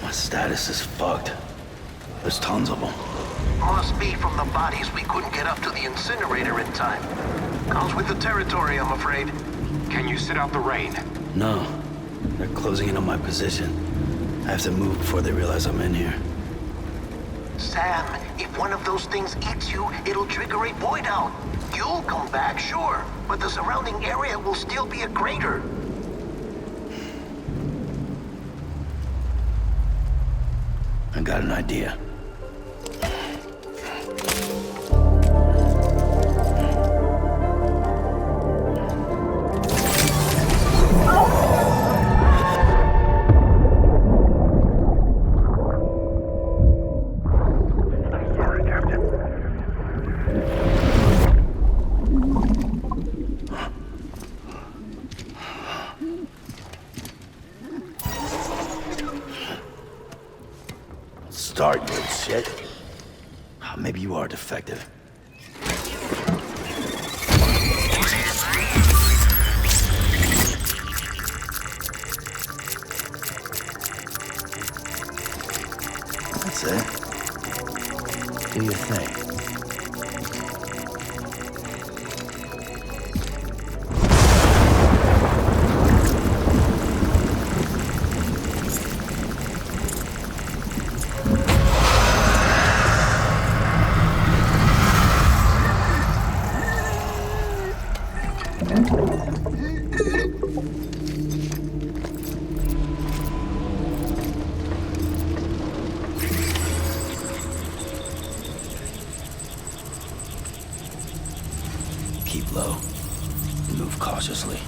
My status is fucked. There's tons of them. Must be from the bodies we couldn't get up to the incinerator in time. Comes with the territory, I'm afraid. Can you sit out the rain? No. They're closing in on my position. I have to move before they realize I'm in here. Sam, if one of those things eats you, it'll trigger a void out. You'll come back, sure, but the surrounding area will still be a crater. I got an idea. Start, you shit. Maybe you are defective. That's it. Do your thing. Keep low and move cautiously.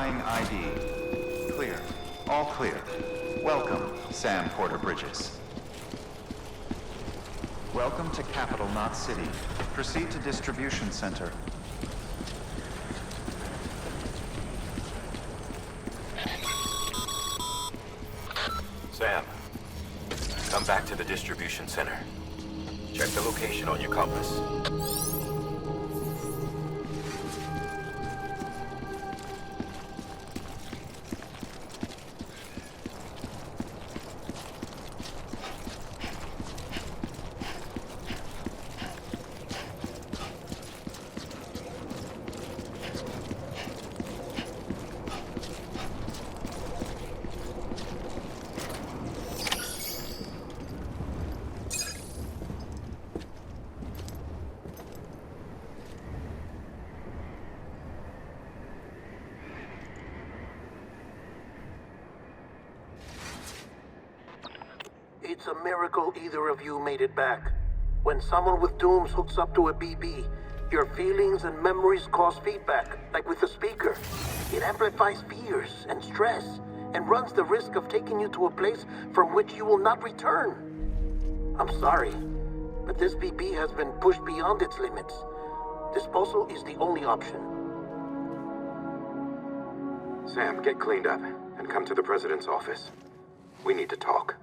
Verifying ID. Clear. All clear. Welcome, Sam Porter Bridges. Welcome to Capital Knot City. Proceed to Distribution Center. Sam, come back to the distribution center. Check the location on your compass. It's a miracle either of you made it back. When someone with dooms hooks up to a BB, your feelings and memories cause feedback, like with a speaker. It amplifies fears and stress, and runs the risk of taking you to a place from which you will not return. I'm sorry, but this BB has been pushed beyond its limits. Disposal is the only option. Sam, get cleaned up and come to the president's office. We need to talk.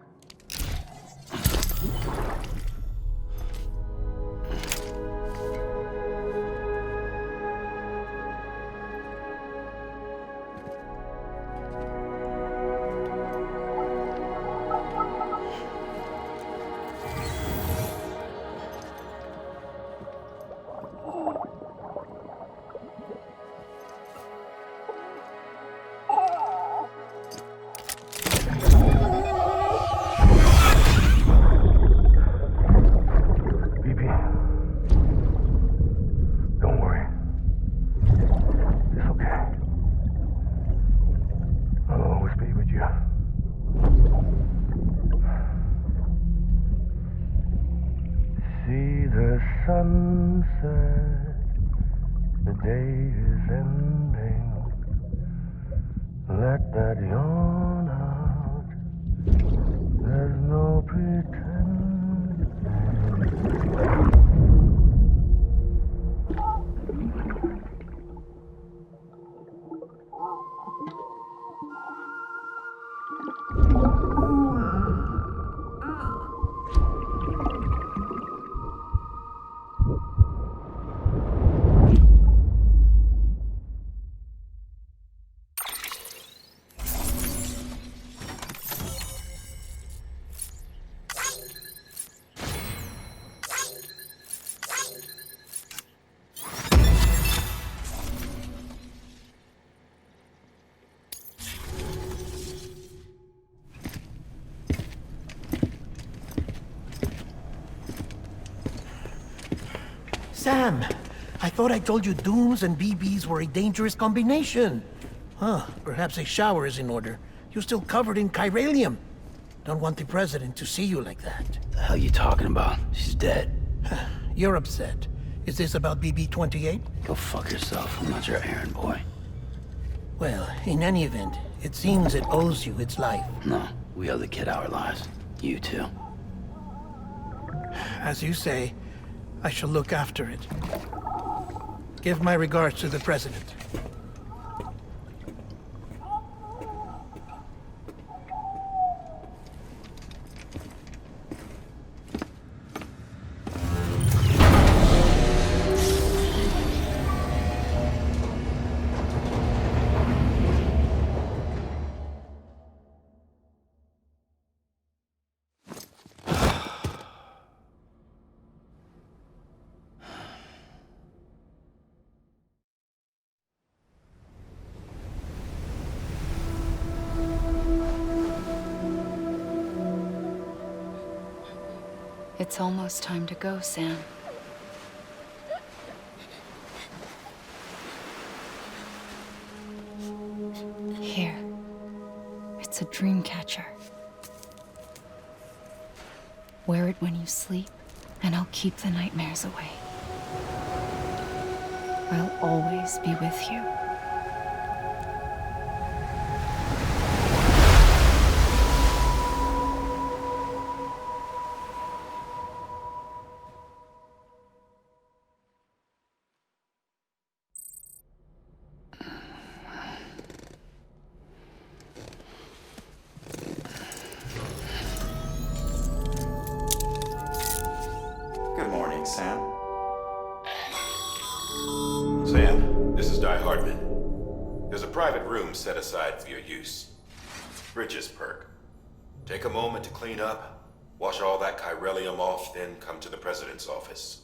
Sunset, the day is ending. Let that yawn out. There's no pretending. Sam, I thought I told you dooms and BBs were a dangerous combination. Huh, perhaps a shower is in order. You're still covered in chiralium. Don't want the president to see you like that. The hell you talking about? She's dead. You're upset. Is this about BB-28? Go fuck yourself. I'm not your errand boy. Well, in any event, it seems it owes you its life. No, we owe the kid our lives. You too. As you say, I shall look after it. Give my regards to the president. It's almost time to go, Sam. Here. It's a dream catcher. Wear it when you sleep, and I'll keep the nightmares away. I'll always be with you. Waypoint, Sam. Sam, this is Di Hardman. There's a private room set aside for your use. Bridges perk. Take a moment to clean up, wash all that chiralium off, then come to the president's office.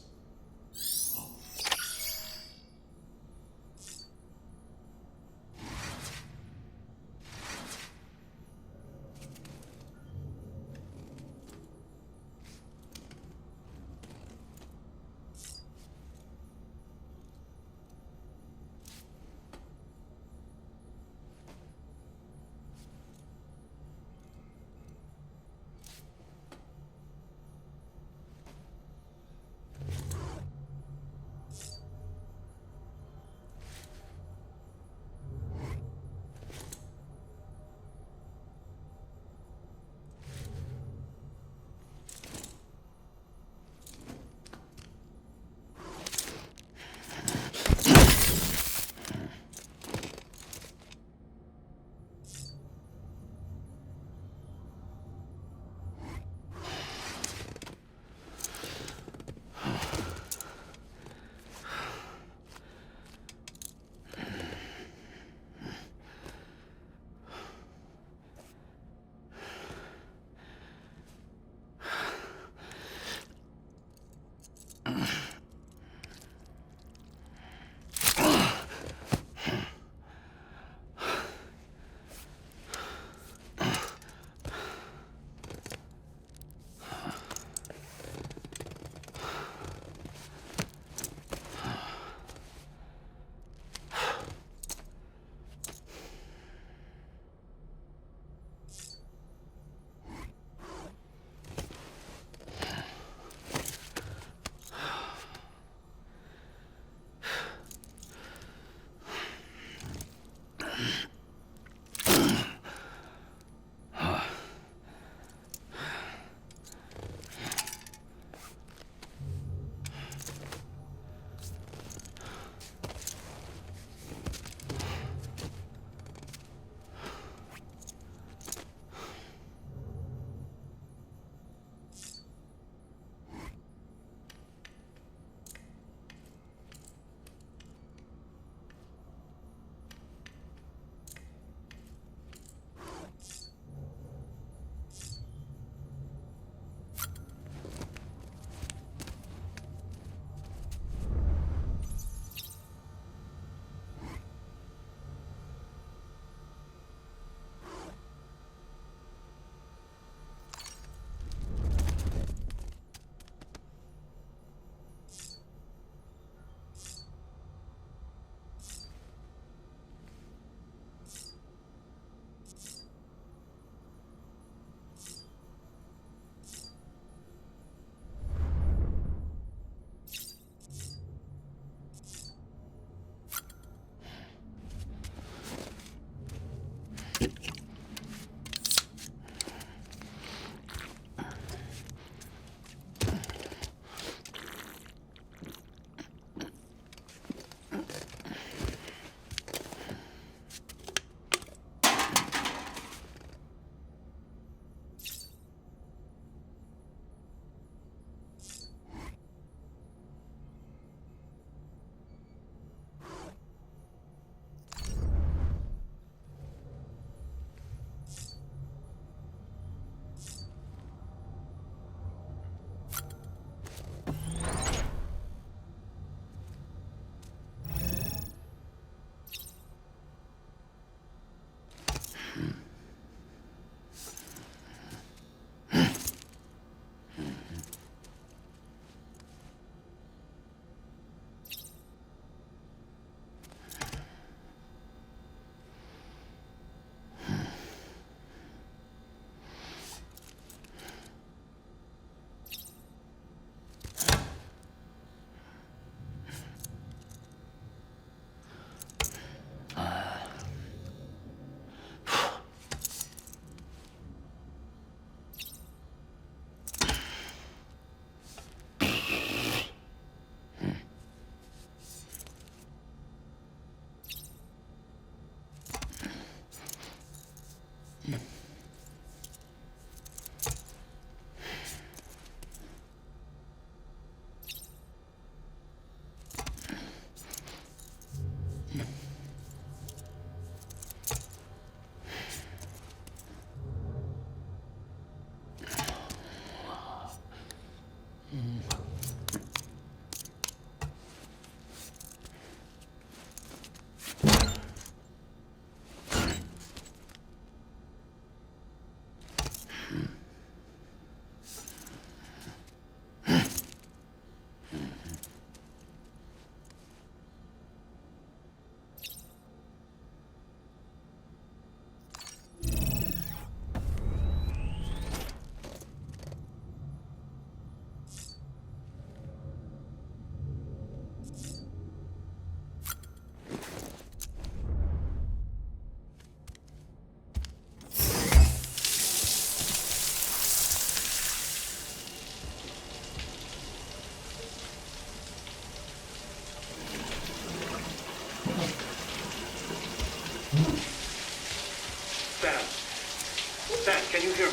Sam, can you hear me?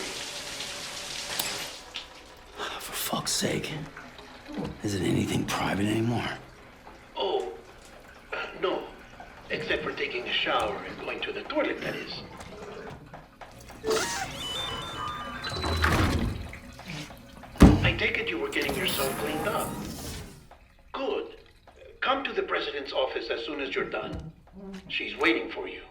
For fuck's sake. Is it anything private anymore? Oh, no. Except for taking a shower and going to the toilet, that is. I take it you were getting yourself cleaned up. Good. Come to the president's office as soon as you're done. She's waiting for you.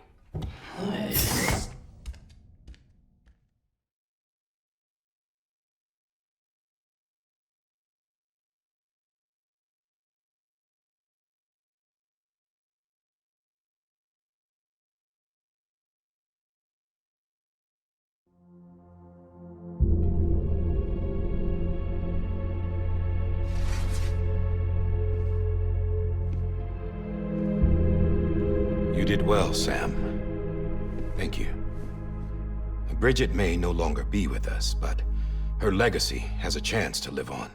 You did well, Sam. Thank you. Bridget may no longer be with us, but her legacy has a chance to live on.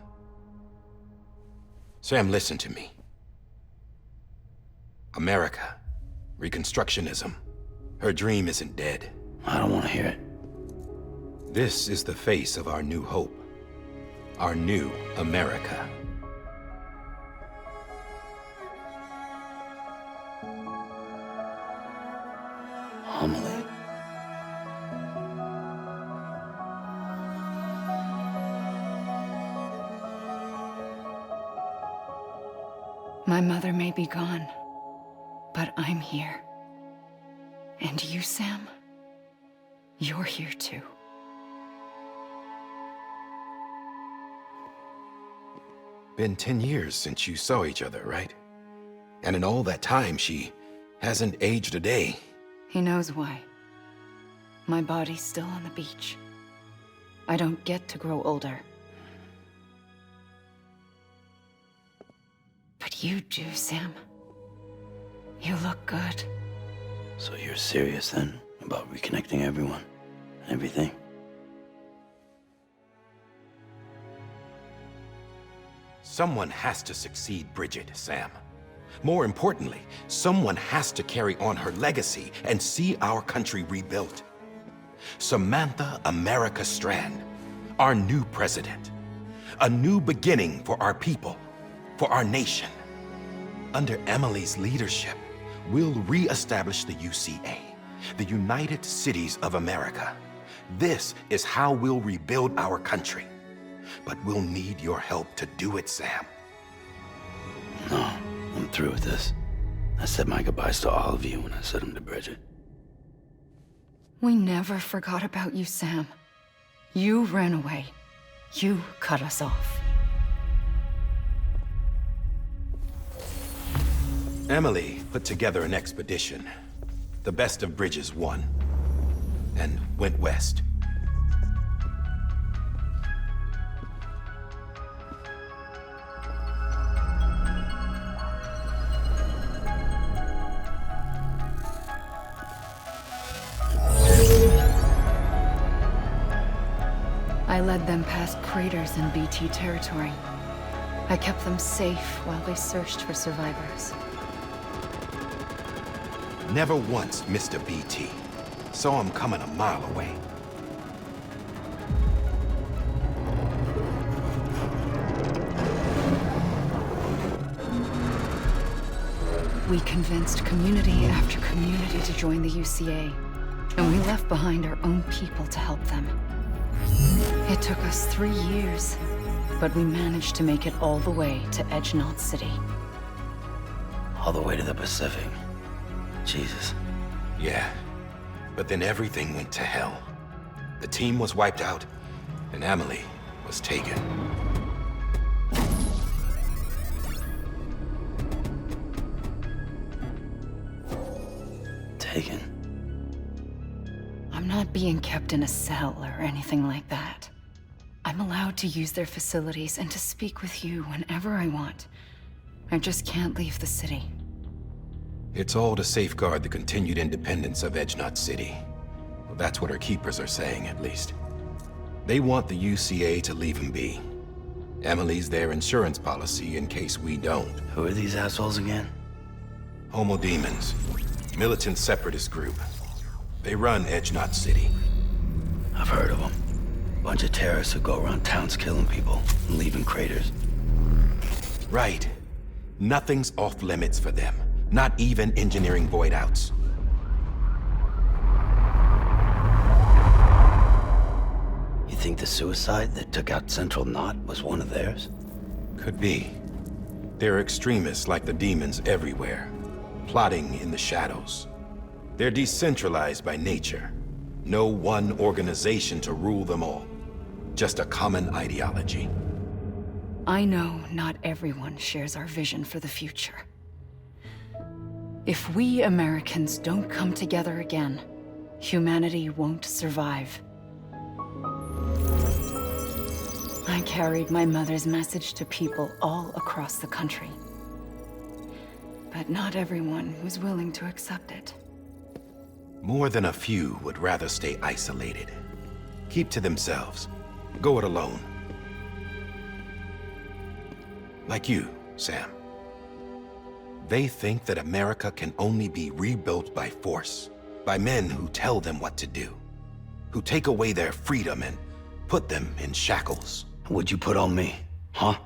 Sam, listen to me. America, Reconstructionism, her dream isn't dead. I don't want to hear it. This is the face of our new hope. Our new America. Amelie. My mother may be gone, but I'm here. And you, Sam, you're here too. Been 10 years since you saw each other, right? And in all that time, she hasn't aged a day. He knows why. My body's still on the beach. I don't get to grow older. But you do, Sam. You look good. So you're serious then about reconnecting everyone and everything? Someone has to succeed Bridget, Sam. More importantly, someone has to carry on her legacy and see our country rebuilt. Samantha America Strand, our new president. A new beginning for our people, for our nation. Under Emily's leadership, we'll re-establish the UCA, the United Cities of America. This is how we'll rebuild our country. But we'll need your help to do it, Sam. No, I'm through with this. I said my goodbyes to all of you when I said them to Bridget. We never forgot about you, Sam. You ran away. You cut us off. Emily put together an expedition. The best of Bridges won. And went west. I led them past craters in BT territory. I kept them safe while they searched for survivors. Never once missed a BT. Saw him coming a mile away. We convinced community after community to join the UCA, and we left behind our own people to help them. It took us 3 years, but we managed to make it all the way to Edge Knot City. All the way to the Pacific. Jesus. Yeah, but then everything went to hell. The team was wiped out, and Emily was taken. Taken? I'm not being kept in a cell or anything like that. I'm allowed to use their facilities and to speak with you whenever I want. I just can't leave the city. It's all to safeguard the continued independence of Edge Knot City. Well, that's what our keepers are saying, at least. They want the UCA to leave him be. Emily's their insurance policy in case we don't. Who are these assholes again? Homo Demons. Militant separatist group. They run Edge Knot City. I've heard of them. Bunch of terrorists who go around towns killing people and leaving craters. Right. Nothing's off limits for them. Not even engineering void outs. You think the suicide that took out Central Knot was one of theirs? Could be. There are extremists like the demons everywhere, plotting in the shadows. They're decentralized by nature. No one organization to rule them all. Just a common ideology. I know not everyone shares our vision for the future. If we Americans don't come together again, humanity won't survive. I carried my mother's message to people all across the country. But not everyone was willing to accept it. More than a few would rather stay isolated. Keep to themselves. Go it alone. Like you, Sam. They think that America can only be rebuilt by force, by men who tell them what to do, who take away their freedom and put them in shackles. What'd you put on me, huh?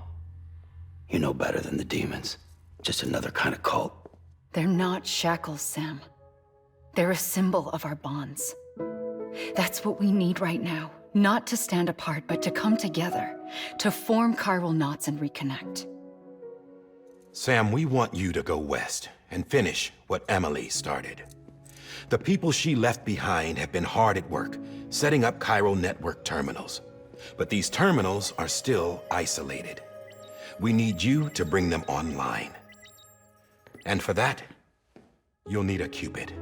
You know better than the demons. Just another kind of cult. They're not shackles, Sam. They're a symbol of our bonds. That's what we need right now. Not to stand apart, but to come together, to form chiral knots and reconnect. Sam, we want you to go west and finish what Emily started. The people she left behind have been hard at work, setting up chiral network terminals. But these terminals are still isolated. We need you to bring them online. And for that, you'll need a Cupid.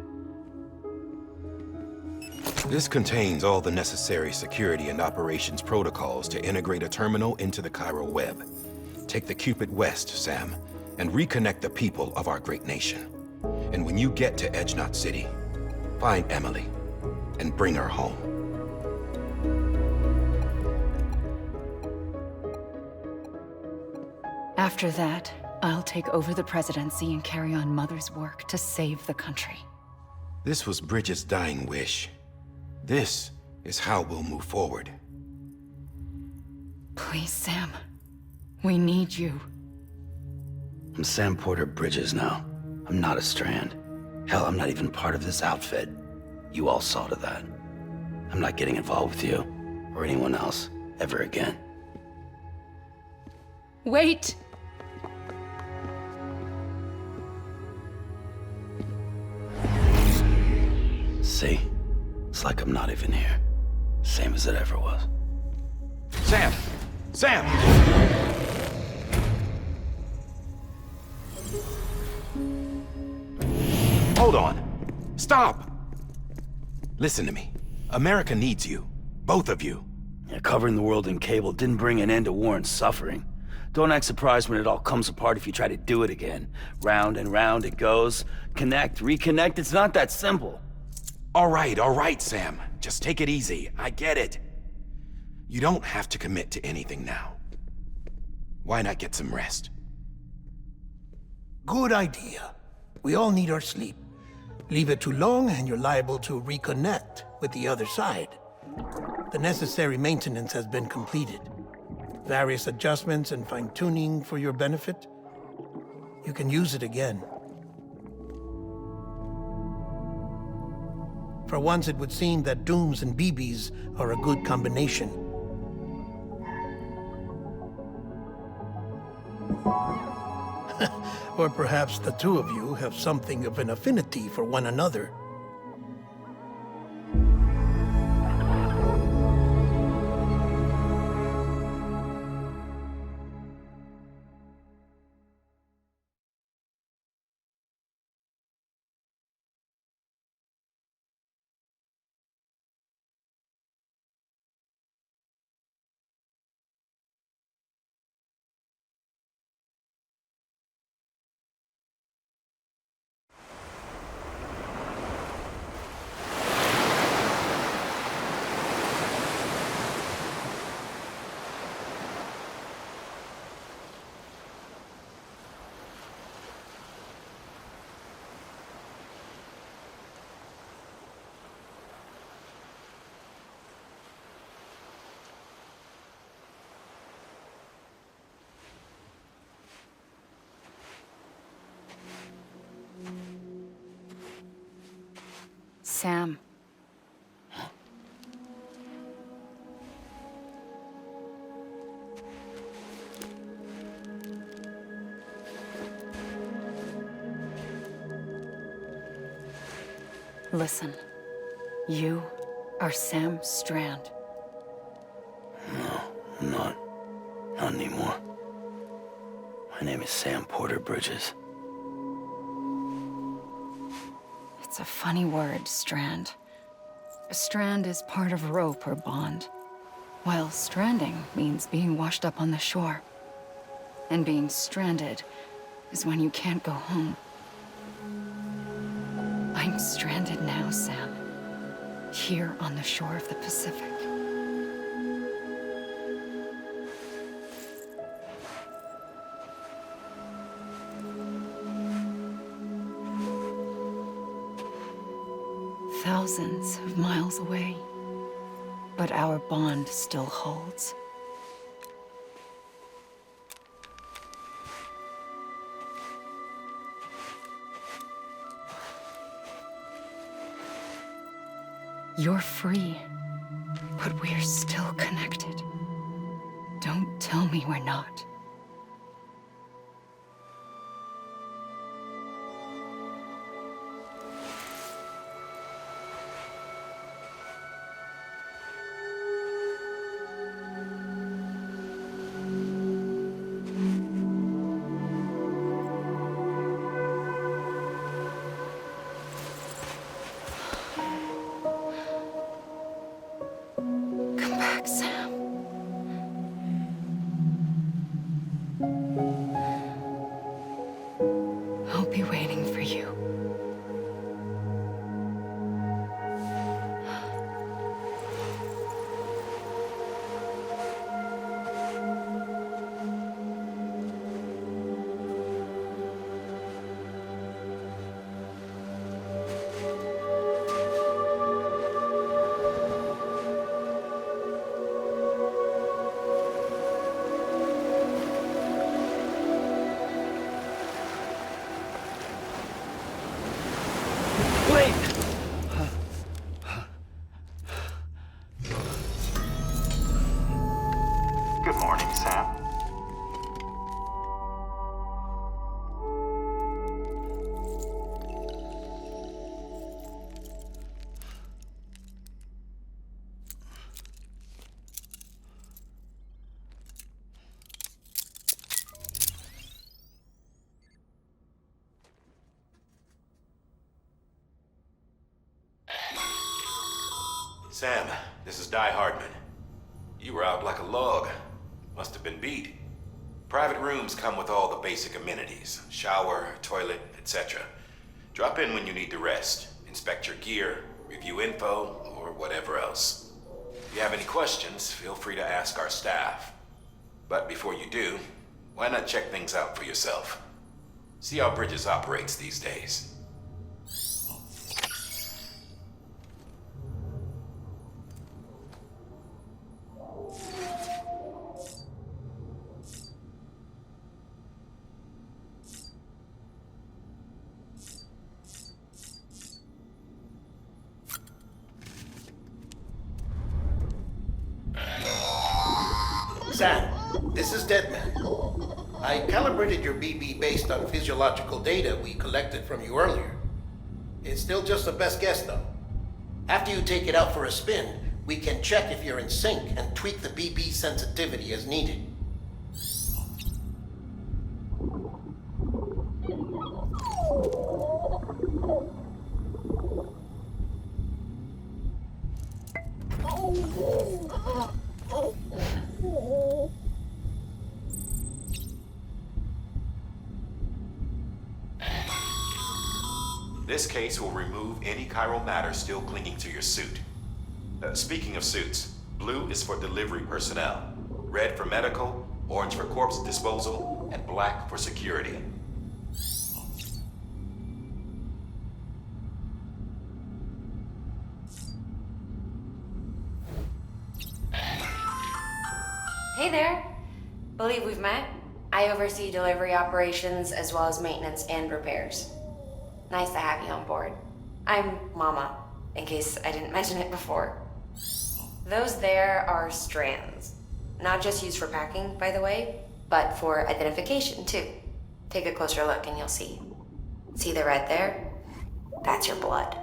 This contains all the necessary security and operations protocols to integrate a terminal into the chiral web. Take the Cupid west, Sam, and reconnect the people of our great nation. And when you get to Edge Knot City, find Emily and bring her home. After that, I'll take over the presidency and carry on Mother's work to save the country. This was Bridget's dying wish. This is how we'll move forward. Please, Sam. We need you. I'm Sam Porter Bridges now. I'm not a Strand. Hell, I'm not even part of this outfit. You all saw to that. I'm not getting involved with you, or anyone else, ever again. Wait! See? It's like I'm not even here. Same as it ever was. Sam! Sam! Hold on. Stop! Listen to me. America needs you. Both of you. Yeah, covering the world in cable didn't bring an end to war and suffering. Don't act surprised when it all comes apart if you try to do it again. Round and round it goes. Connect, reconnect, it's not that simple. All right, Sam. Just take it easy. I get it. You don't have to commit to anything now. Why not get some rest? Good idea. We all need our sleep. Leave it too long and you're liable to reconnect with the other side. The necessary maintenance has been completed. Various adjustments and fine-tuning for your benefit. You can use it again. For once, it would seem that Dooms and BBs are a good combination. Or perhaps the two of you have something of an affinity for one another. Sam. Listen, you are Sam Strand. No, I'm not. Not anymore. My name is Sam Porter Bridges. It's a funny word, Strand. A strand is part of rope or bond, while stranding means being washed up on the shore. And being stranded is when you can't go home. I'm stranded now, Sam. Here on the shore of the Pacific. Thousands of miles away, but our bond still holds. You're free, but we're still connected. Don't tell me we're not. Come back, Sam. I'll be waiting for you. Wait! Good morning, Sam. Sam, this is Di Hardman. You were out like a log. Must have been beat. Private rooms come with all the basic amenities. Shower, toilet, etc. Drop in when you need to rest. Inspect your gear, review info, or whatever else. If you have any questions, feel free to ask our staff. But before you do, why not check things out for yourself? See how Bridges operates these days. Sam, this is Deadman. I calibrated your BB based on physiological data we collected from you earlier. It's still just a best guess, though. After you take it out for a spin, we can check if you're in sync and tweak the BB sensitivity as needed. This case will remove any chiral matter still clinging to your suit. Speaking of suits, blue is for delivery personnel, red for medical, orange for corpse disposal, and black for security. Hey there. Believe we've met. I oversee delivery operations as well as maintenance and repairs. Nice to have you on board. I'm Mama. in case I didn't mention it before. Those there are strands. Not just used for packing, by the way, but for identification, too. Take a closer look and you'll see. See the red there? That's your blood.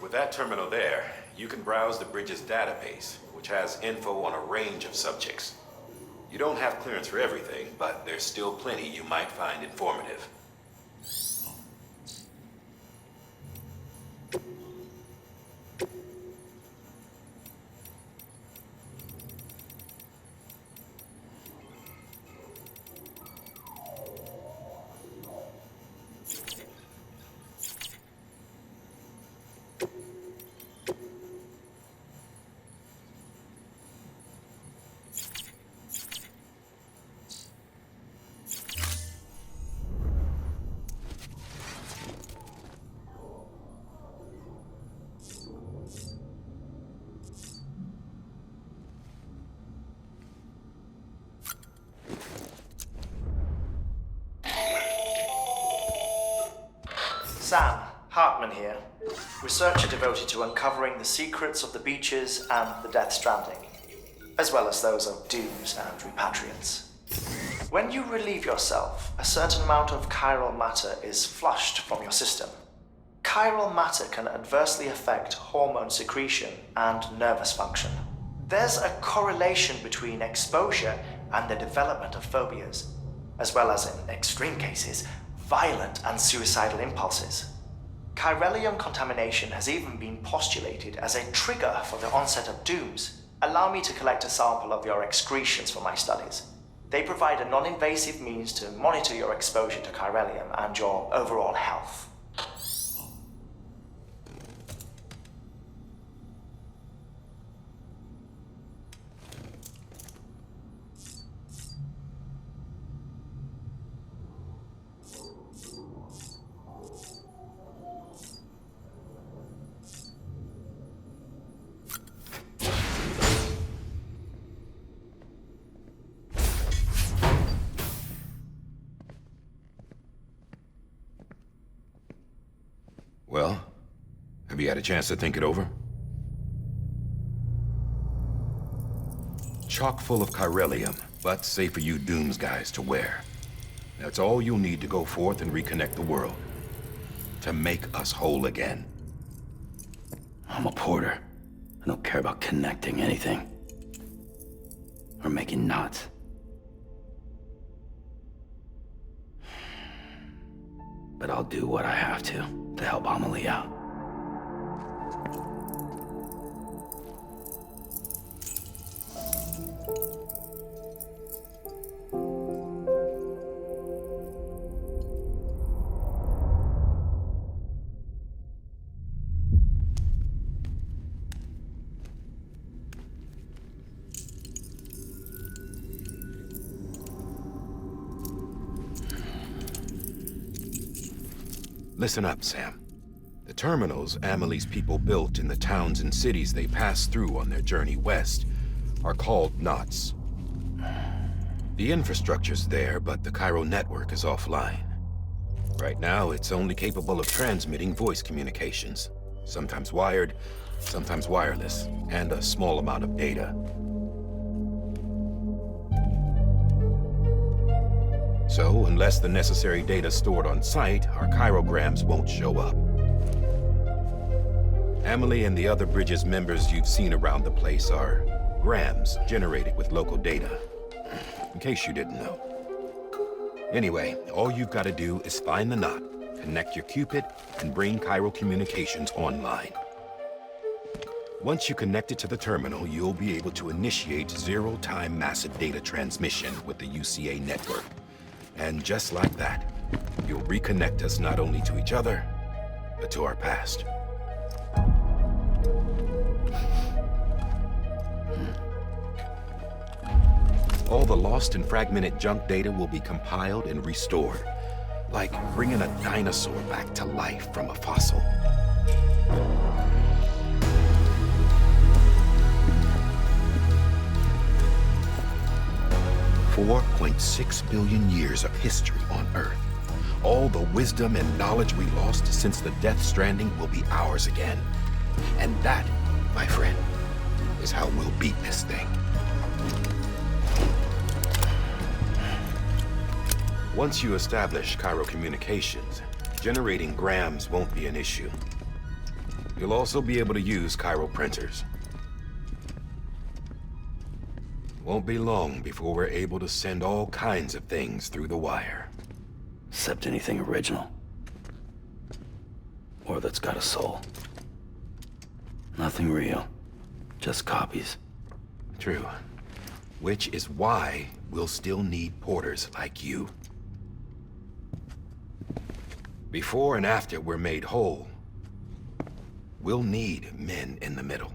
With that terminal there, you can browse the bridge's database, which has info on a range of subjects. You don't have clearance for everything, but there's still plenty you might find informative. Sam, Hartman here, researcher devoted to uncovering the secrets of the beaches and the Death Stranding, as well as those of dooms and repatriants. When you relieve yourself, a certain amount of chiral matter is flushed from your system. Chiral matter can adversely affect hormone secretion and nervous function. There's a correlation between exposure and the development of phobias, as well as, in extreme cases, violent and suicidal impulses. Chiralium contamination has even been postulated as a trigger for the onset of dooms. Allow me to collect a sample of your excretions for my studies. They provide a non-invasive means to monitor your exposure to chiralium and your overall health. Well, have you had a chance to think it over? Chock full of chiralium, but safe for you Dooms guys to wear. That's all you'll need to go forth and reconnect the world. To make us whole again. I'm a porter. I don't care about connecting anything. Or making knots. But I'll do what I have to help Amelie out. Listen up, Sam. The terminals Amelie's people built in the towns and cities they passed through on their journey west are called knots. The infrastructure's there, but the Cairo network is offline. Right now, it's only capable of transmitting voice communications, sometimes wired, sometimes wireless, and a small amount of data. So, unless the necessary data's stored on site, our chirograms won't show up. Amelie and the other Bridges members you've seen around the place are grams generated with local data, in case you didn't know. Anyway, all you've got to do is find the knot, connect your Cupid, and bring Cairo communications online. Once you connect it to the terminal, you'll be able to initiate zero-time massive data transmission with the UCA network. And just like that, you'll reconnect us not only to each other, but to our past. All the lost and fragmented junk data will be compiled and restored. Like bringing a dinosaur back to life from a fossil. 4.6 billion years of history on Earth. All the wisdom and knowledge we lost since the Death Stranding will be ours again. And that, my friend, is how we'll beat this thing. Once you establish Cairo communications, generating grams won't be an issue. You'll also be able to use Cairo printers. Won't be long before we're able to send all kinds of things through the wire. Except anything original. Or that's got a soul. Nothing real. Just copies. True. Which is why we'll still need porters like you. Before and after we're made whole, we'll need men in the middle.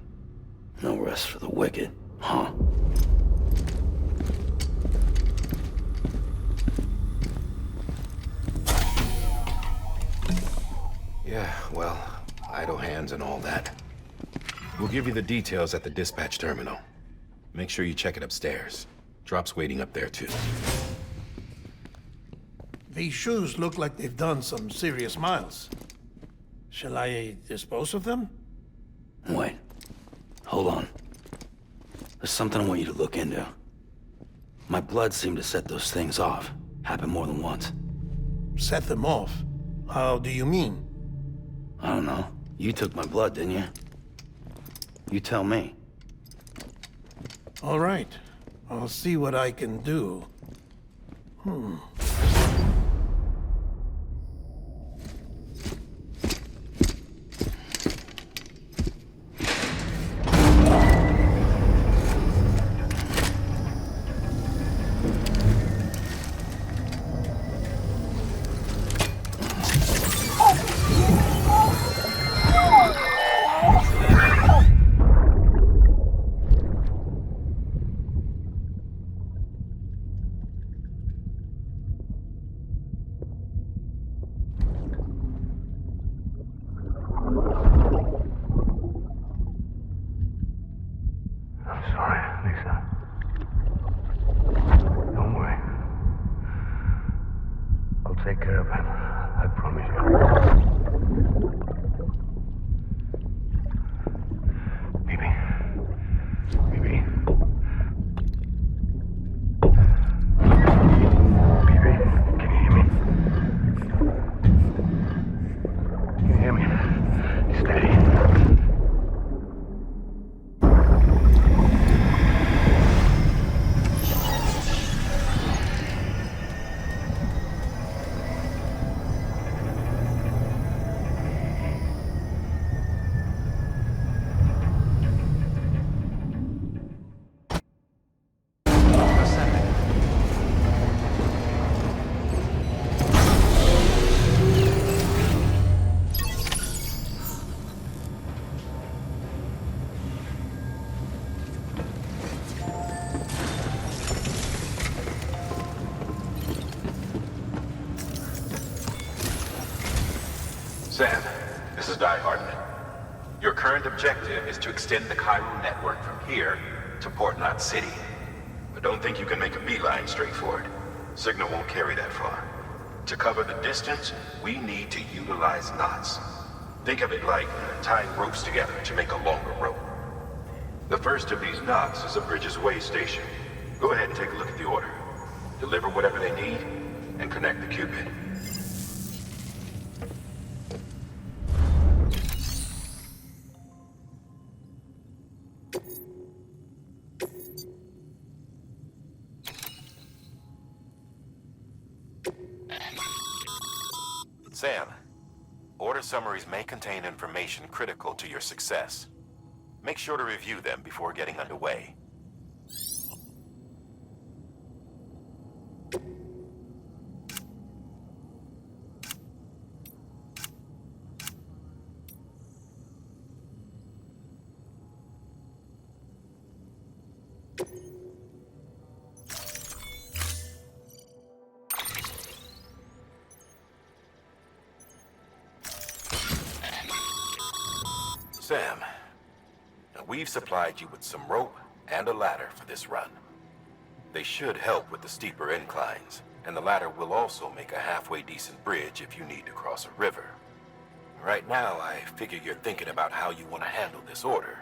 No rest for the wicked, huh? Yeah, well, idle hands and all that. We'll give you the details at the dispatch terminal. Make sure you check it upstairs. Drop's waiting up there, too. These shoes look like they've done some serious miles. Shall I dispose of them? Wait. Hold on. There's something I want you to look into. My blood seemed to set those things off. Happened more than once. Set them off? How do you mean? I don't know. You took my blood, didn't you? You tell me. All right. I'll see what I can do. Take care of him. I promise you. Baby. Baby. Baby, can you hear me? Can you hear me? Steady. Sam, this is Die Hardman. Your current objective is to extend the Cairo network from here to Port Knot City. But don't think you can make a beeline straight for it. Signal won't carry that far. To cover the distance, we need to utilize knots. Think of it like tying ropes together to make a longer rope. The first of these knots is a Bridges Way station. Go ahead and take a look at the order. Deliver whatever they need, and connect the Cupid. Sam, order summaries may contain information critical to your success. Make sure to review them before getting underway. Sam, now we've supplied you with some rope and a ladder for this run. They should help with the steeper inclines, and the ladder will also make a halfway decent bridge if you need to cross a river. Right now, I figure you're thinking about how you want to handle this order.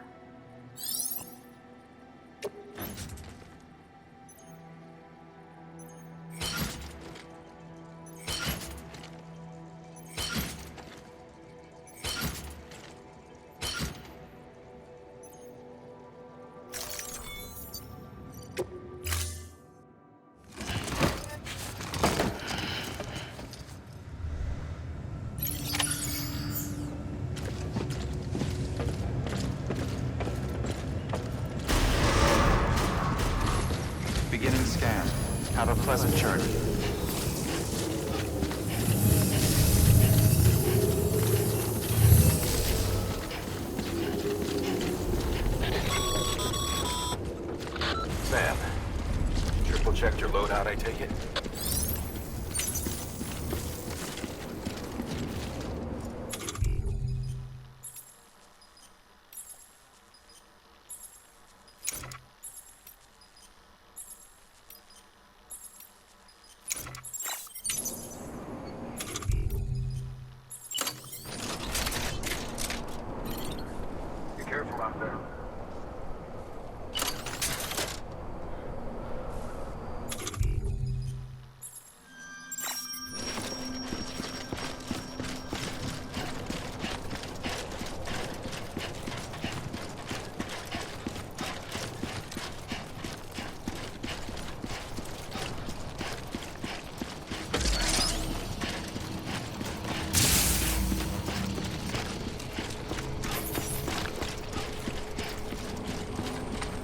Beginning scan. Have a pleasant journey. Sam, triple checked your loadout, I take it? Be careful out there.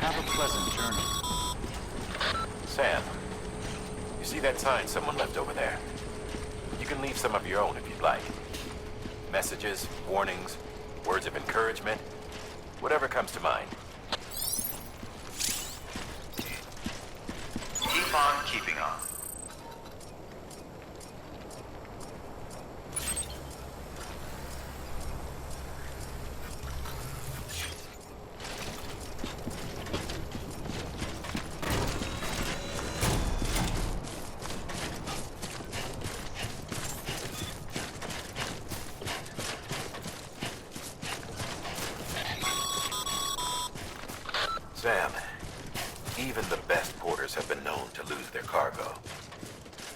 Have a pleasant journey. Sam, you see that sign someone left over there? You can leave some of your own if you'd like. Messages, warnings, words of encouragement, whatever comes to mind. Keep on keeping on. Sam, even the best porters have been known to lose their cargo.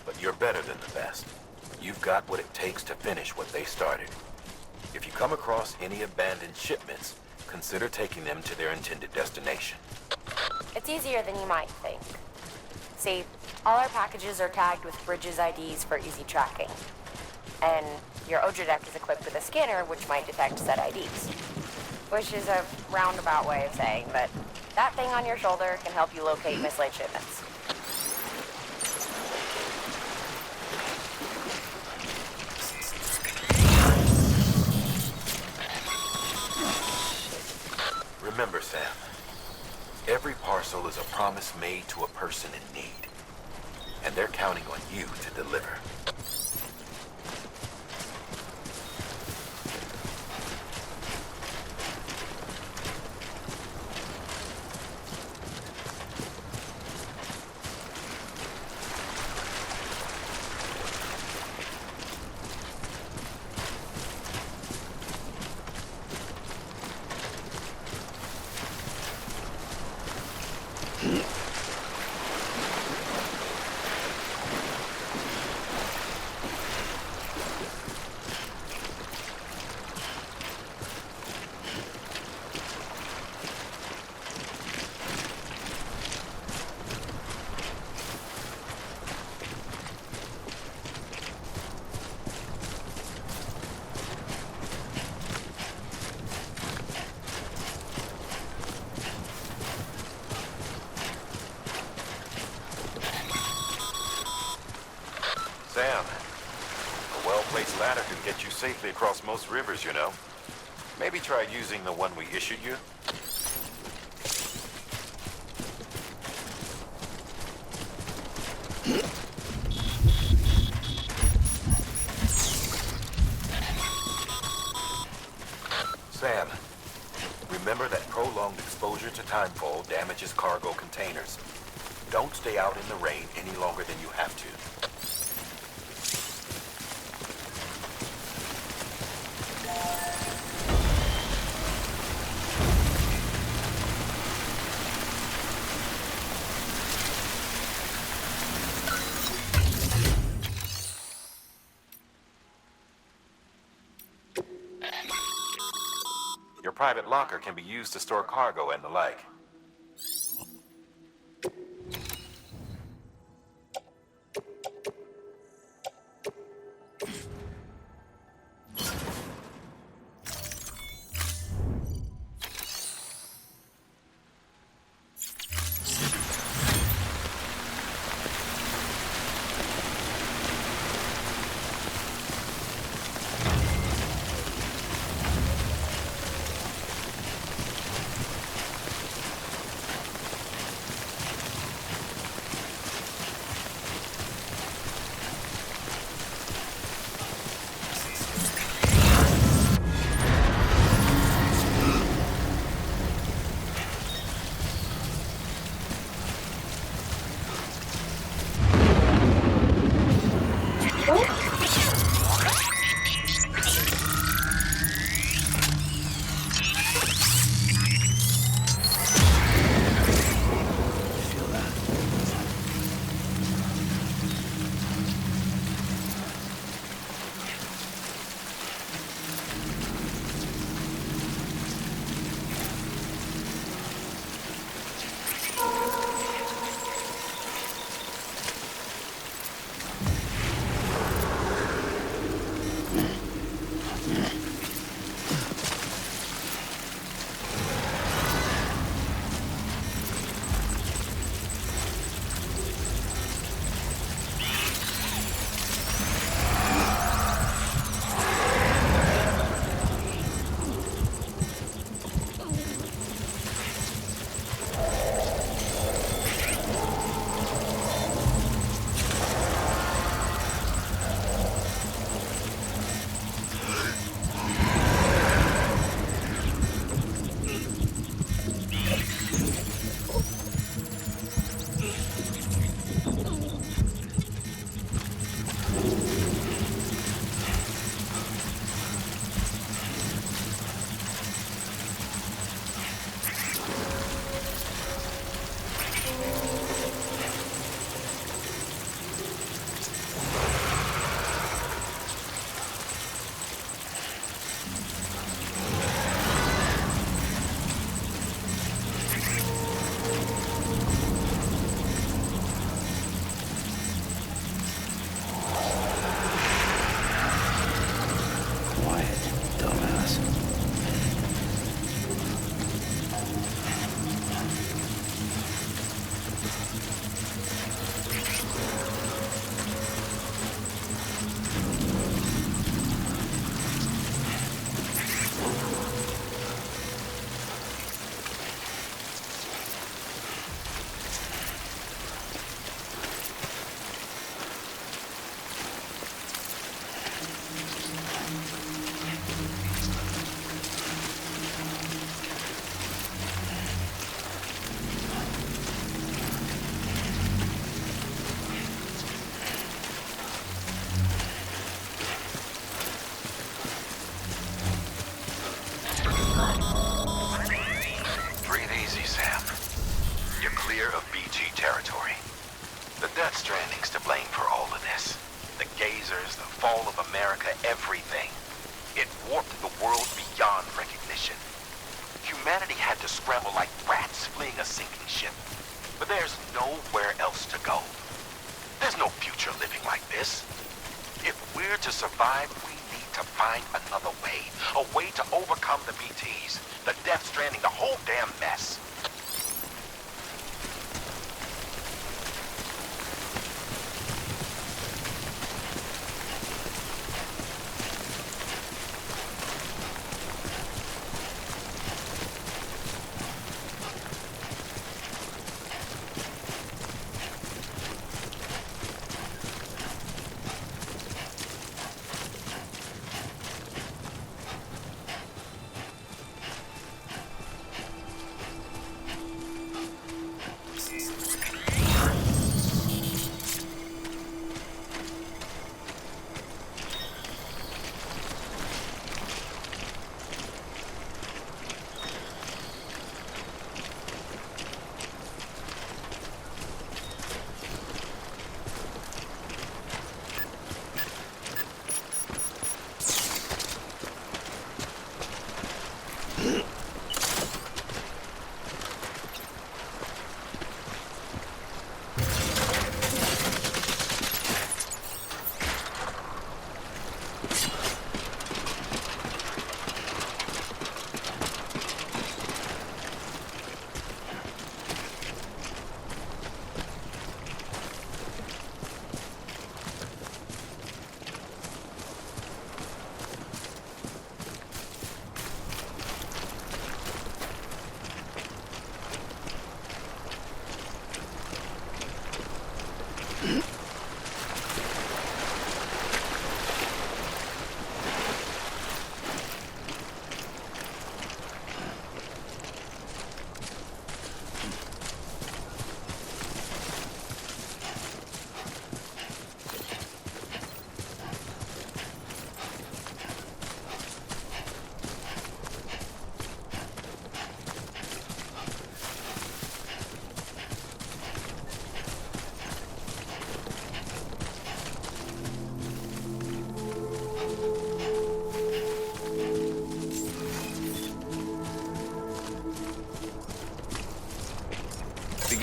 But you're better than the best. You've got what it takes to finish what they started. If you come across any abandoned shipments, consider taking them to their intended destination. It's easier than you might think. See, all our packages are tagged with Bridges IDs for easy tracking. And your Odra deck is equipped with a scanner which might detect said IDs. Which is a roundabout way of saying that that thing on your shoulder can help you locate mislaid shipments. Remember, Sam, every parcel is a promise made to a person in need. And they're counting on you to deliver. Sam, a well-placed ladder can get you safely across most rivers, you know. Maybe try using the one we issued you. Sam, to timefall damages cargo containers. Don't stay out in the rain any longer than you have to. Your private locker can be used to store cargo and the like.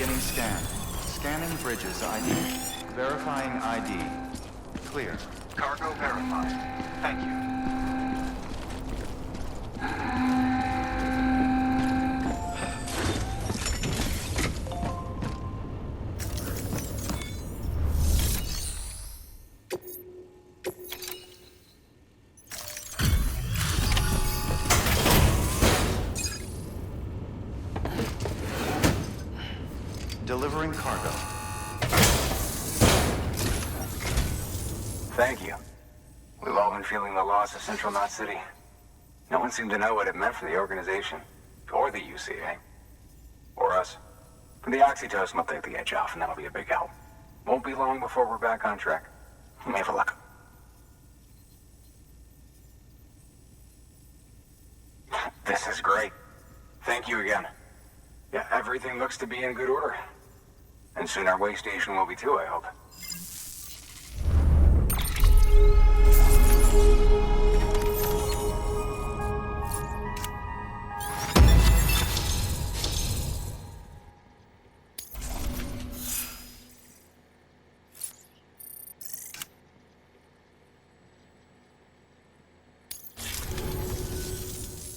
Beginning scan. Scanning bridges ID. Verifying ID. Clear. Cargo verified. Thank you. Delivering cargo. Thank you. We've all been feeling the loss of Central Knot City. No one seemed to know what it meant for the organization, or the UCA, or us. The oxytocin will take the edge off, and that'll be a big help. Won't be long before we're back on track. You may have a luck. This is great. Thank you again. Yeah, everything looks to be in good order. And soon our way station will be too, I hope.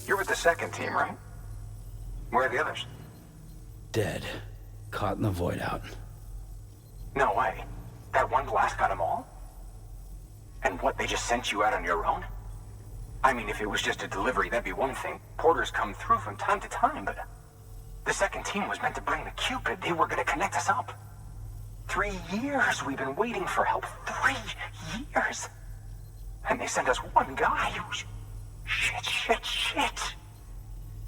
You're with the second team, right? Where are the others? Dead. Caught in the void out. No way. That one blast got them all? And what, they just sent you out on your own? I mean, if it was just a delivery, that'd be one thing. Porters come through from time to time, but... The second team was meant to bring the Cupid. They were gonna connect us up. 3 years we've been waiting for help. 3 years! And they sent us one guy who's... Shit.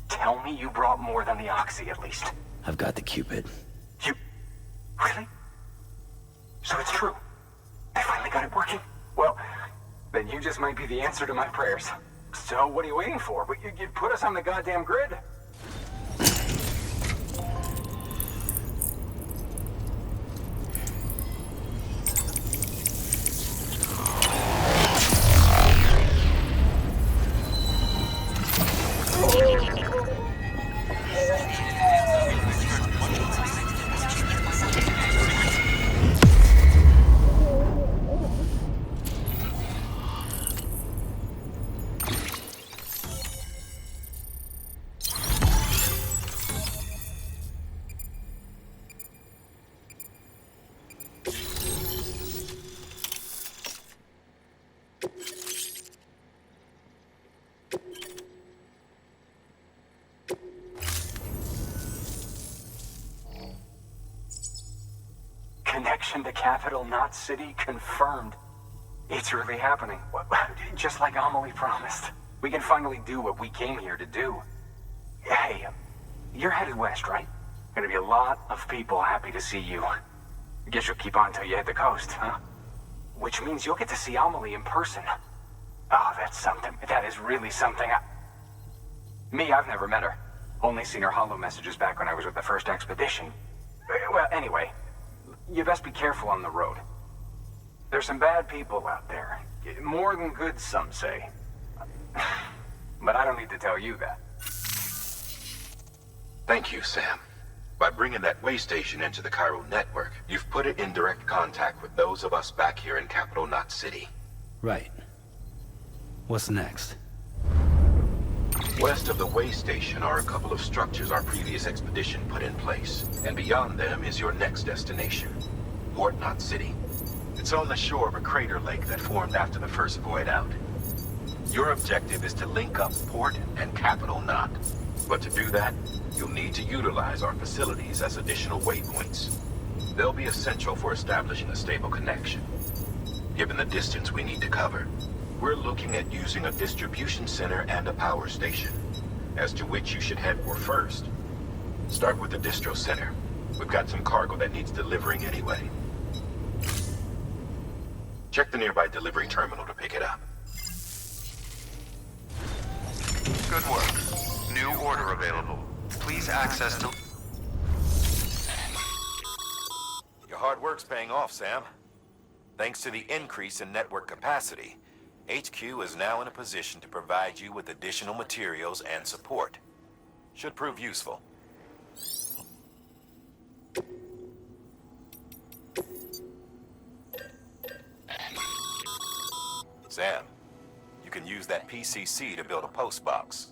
Tell me you brought more than the Oxy, at least. I've got the Cupid. You... Really? So it's true. They finally got it working. Well, then you just might be the answer to my prayers. So what are you waiting for? You put us on the goddamn grid. Connection to Capital Knot City confirmed. It's really happening. Just like Amelie promised. We can finally do what we came here to do. Hey, you're headed west, right? Gonna be a lot of people happy to see you. Guess you'll keep on till you hit the coast, huh? Which means you'll get to see Amelie in person. Oh, that's something. That is really something. Me, I've never met her. Only seen her holo messages back when I was with the first expedition. Well, anyway, you best be careful on the road. There's some bad people out there. More than good, some say. But I don't need to tell you that. Thank you, Sam. By bringing that way station into the Cairo network, you've put it in direct contact with those of us back here in Capital Knot City. Right. What's next? West of the way station are a couple of structures our previous expedition put in place. And beyond them is your next destination, Port Knot City. It's on the shore of a crater lake that formed after the first void out. Your objective is to link up Port and Capital Knot. But to do that, you'll need to utilize our facilities as additional waypoints. They'll be essential for establishing a stable connection. Given the distance we need to cover, we're looking at using a distribution center and a power station, as to which you should head for first. Start with the distro center. We've got some cargo that needs delivering anyway. Check the nearby delivery terminal to pick it up. Good work. New order available. Please access to... Your hard work's paying off, Sam. Thanks to the increase in network capacity, HQ is now in a position to provide you with additional materials and support. Should prove useful. Sam, you can use that PCC to build a post box.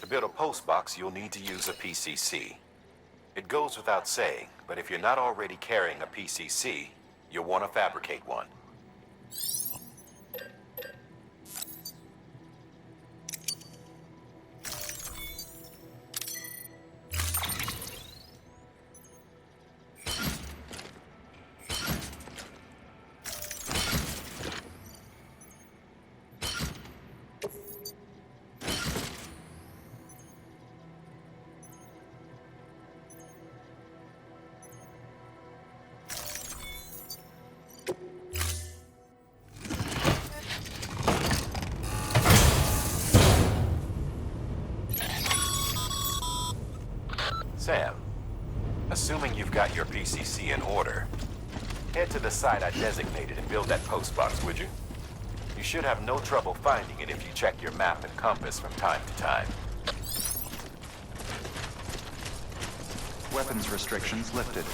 To build a post box, you'll need to use a PCC. It goes without saying, but if you're not already carrying a PCC, you'll want to fabricate one. Sam, assuming you've got your PCC in order, head to the site I designated and build that post box, would you? You should have no trouble finding it if you check your map and compass from time to time. Weapons restrictions lifted.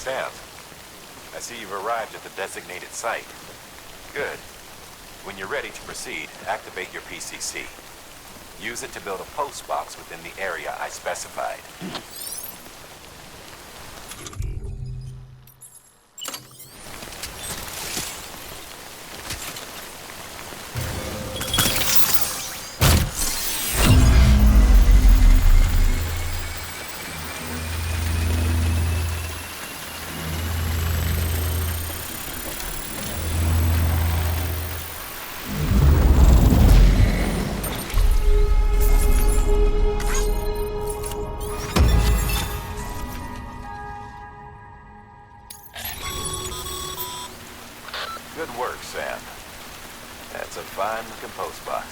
Sam, I see you've arrived at the designated site. Good. When you're ready to proceed, activate your PCC. Use it to build a post box within the area I specified. Good work, Sam. That's a fine-looking post box.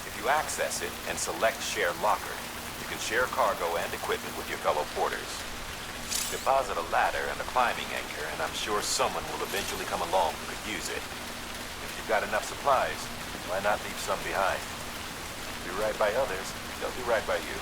If you access it and select Share Locker, you can share cargo and equipment with your fellow porters. Deposit a ladder and a climbing anchor, and I'm sure someone will eventually come along who could use it. If you've got enough supplies, why not leave some behind? Do right by others, they'll do right by you.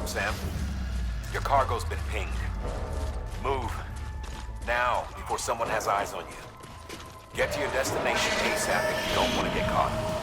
up, Sam. Your cargo's been pinged. Move. Now, before someone has eyes on you. Get to your destination ASAP if you don't want to get caught.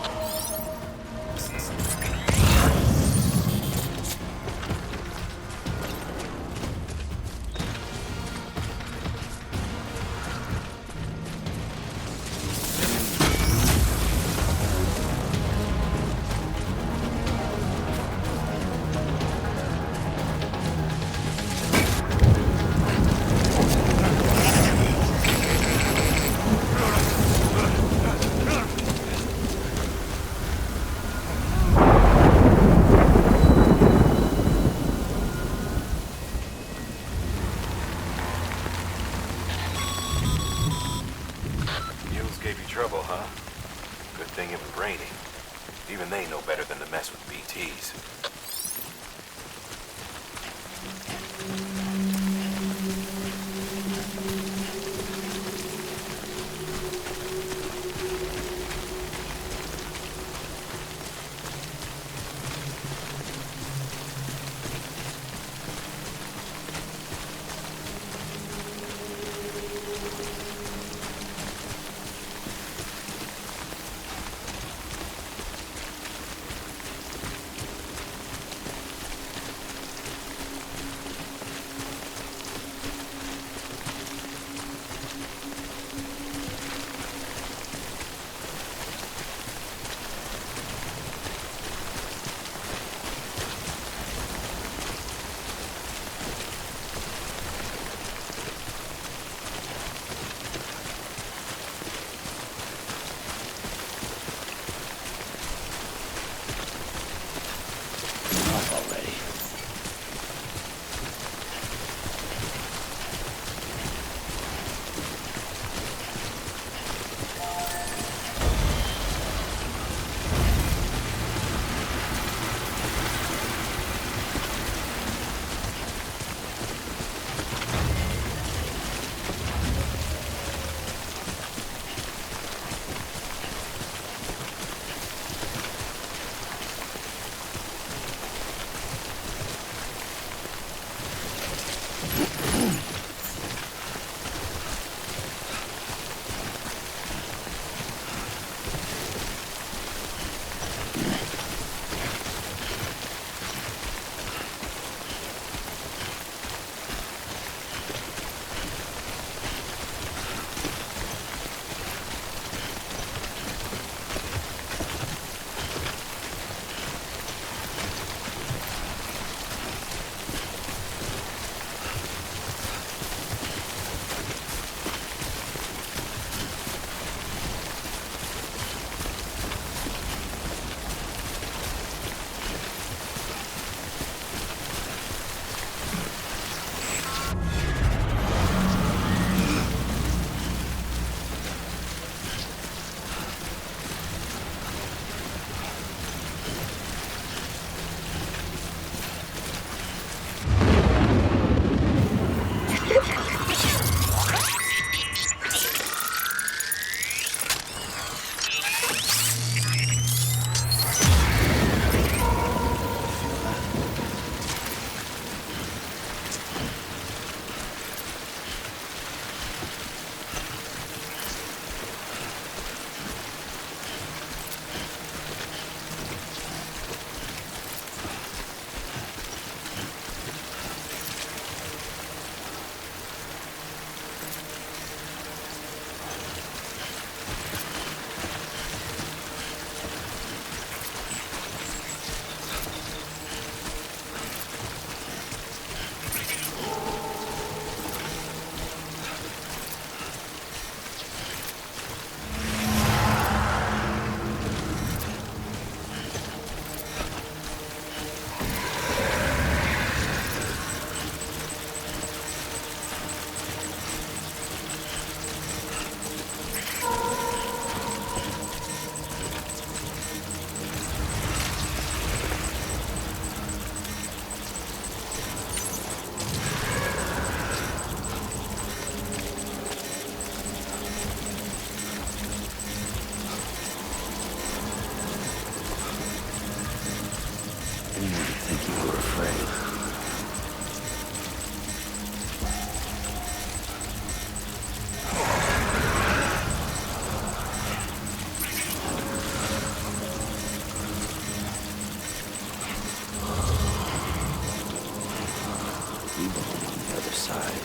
Trouble, huh? Good thing it was raining. Even they know better than to mess with BTs. tube on the other side.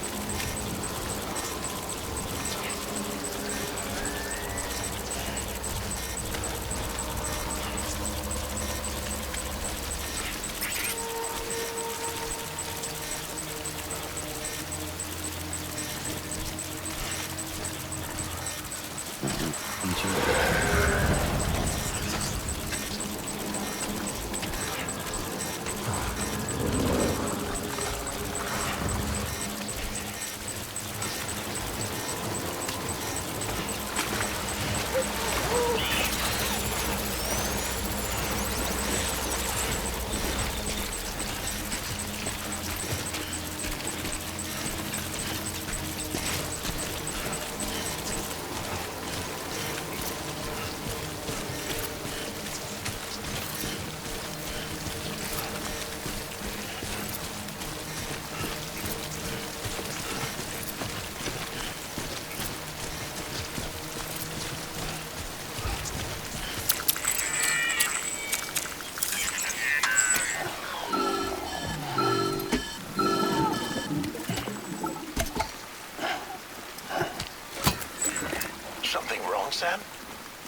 Sam?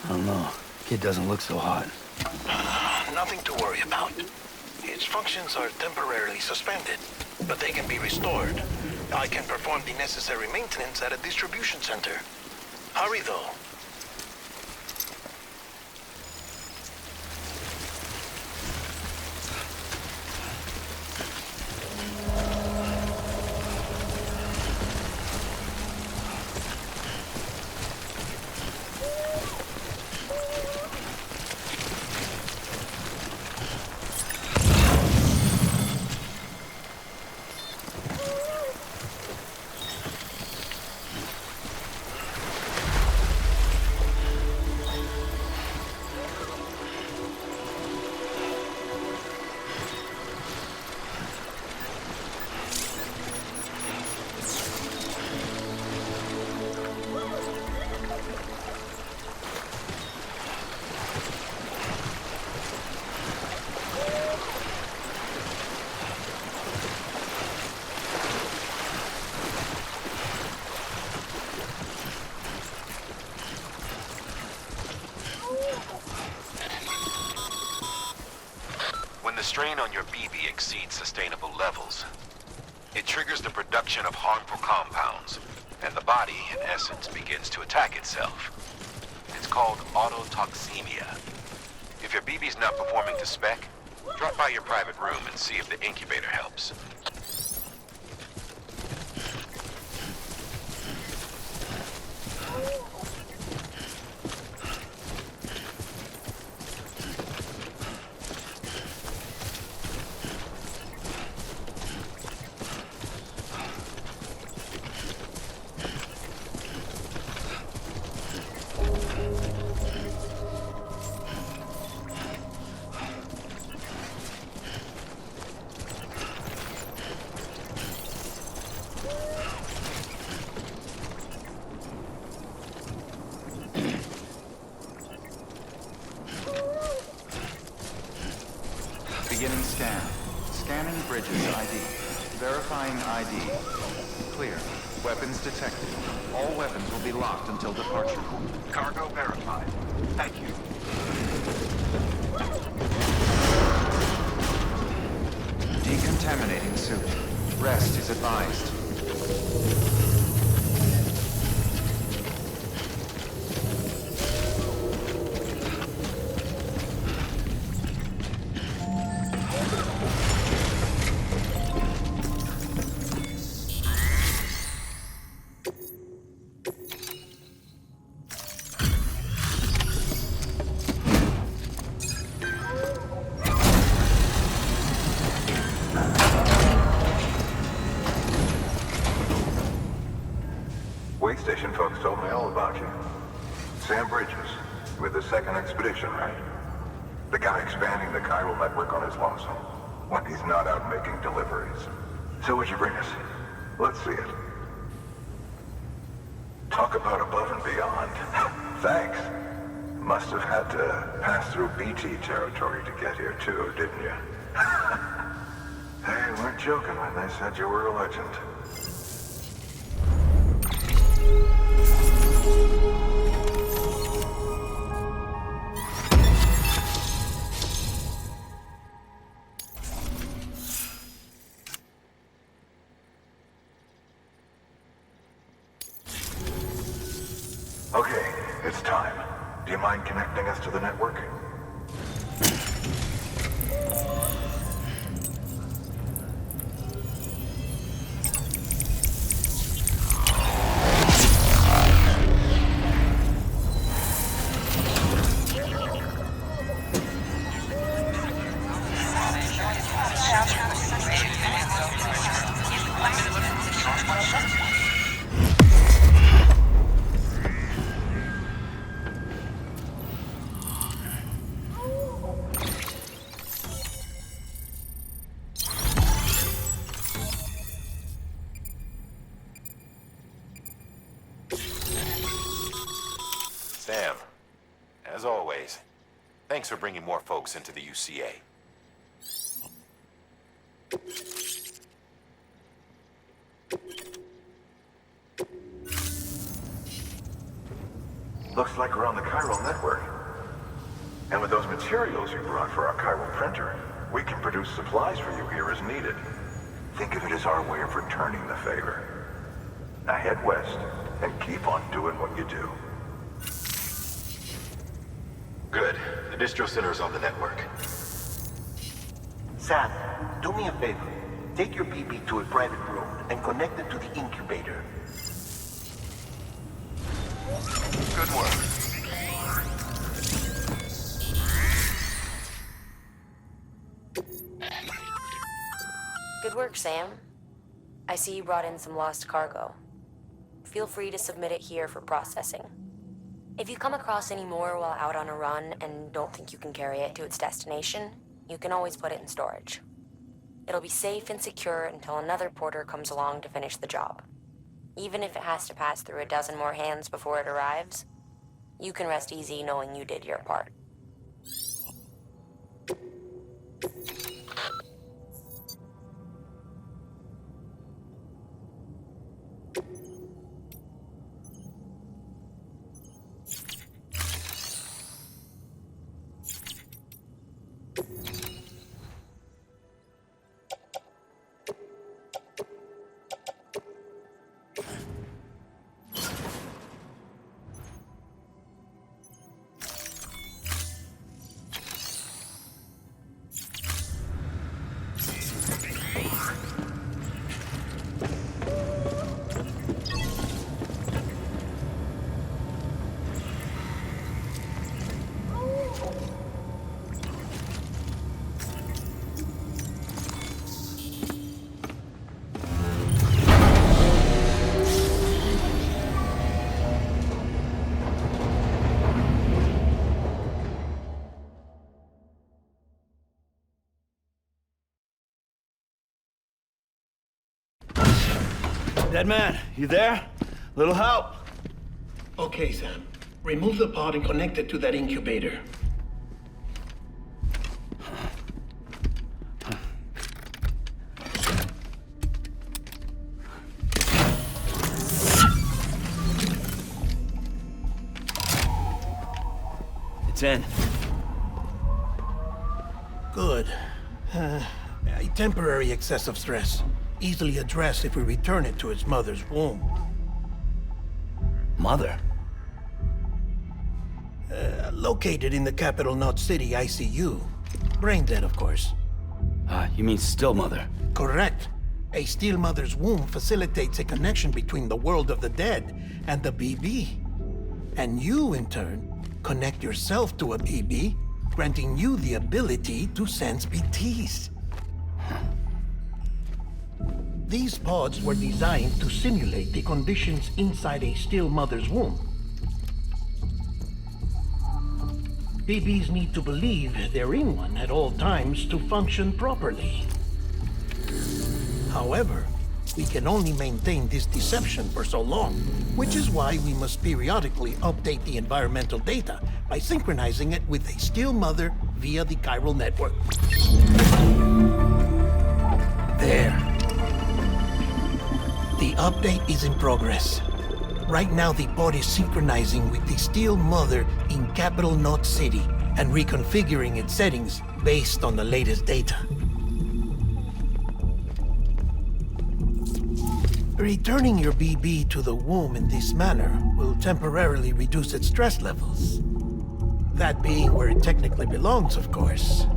I don't know. Kid doesn't look so hot. Nothing to worry about. Its functions are temporarily suspended, but they can be restored. I can perform the necessary maintenance at a distribution center. Hurry, though. The strain on your BB exceeds sustainable levels. It triggers the production of harmful compounds, and the body, in essence, begins to attack itself. It's called autotoxemia. If your BB's not performing to spec, drop by your private room and see if the incubator helps. Beginning scan. Scanning bridges ID. Verifying ID. Clear. Weapons detected. All weapons will be locked until departure. Cargo verified. Thank you. Decontaminating suit. Rest is advised. Wait station folks told me all about you. Sam Bridges, with the second expedition, right? The guy expanding the chiral network on his lonesome, when he's not out making deliveries. So what'd you bring us? Let's see it. Talk about above and beyond. Thanks. Must have had to pass through BT territory to get here too, didn't you? Hey, weren't joking when they said you were a legend. Okay, it's time. Do you mind connecting us to the network? Sam, as always, thanks for bringing more folks into the UCA. Looks like we're on the chiral network. And with those materials you brought for our chiral printer, we can produce supplies for you here as needed. Think of it as our way of returning the favor. Now head west and keep on doing what you do. Good. The distro center is on the network. Sam, do me a favor. Take your BB to a private room and connect it to the incubator. Good work. Good work, Sam. I see you brought in some lost cargo. Feel free to submit it here for processing. If you come across any more while out on a run and don't think you can carry it to its destination, you can always put it in storage. It'll be safe and secure until another porter comes along to finish the job. Even if it has to pass through a dozen more hands before it arrives, you can rest easy knowing you did your part. Dead man, you there? Little help? Okay, Sam. Remove the pod and connect it to that incubator. It's in. Good. A temporary excessive stress. Easily addressed if we return it to its mother's womb. Mother? Located in the capital Knot City ICU. Brain dead, of course. You mean still mother? Correct. A still mother's womb facilitates a connection between the world of the dead and the BB. And you, in turn, connect yourself to a BB, granting you the ability to sense BTs. These pods were designed to simulate the conditions inside a still mother's womb. BBs need to believe they're in one at all times to function properly. However, we can only maintain this deception for so long, which is why we must periodically update the environmental data by synchronizing it with a still mother via the chiral network. There. The update is in progress. Right now, the pod is synchronizing with the Steel Mother in Capital Knot City and reconfiguring its settings based on the latest data. Returning your BB to the womb in this manner will temporarily reduce its stress levels. That being where it technically belongs, of course.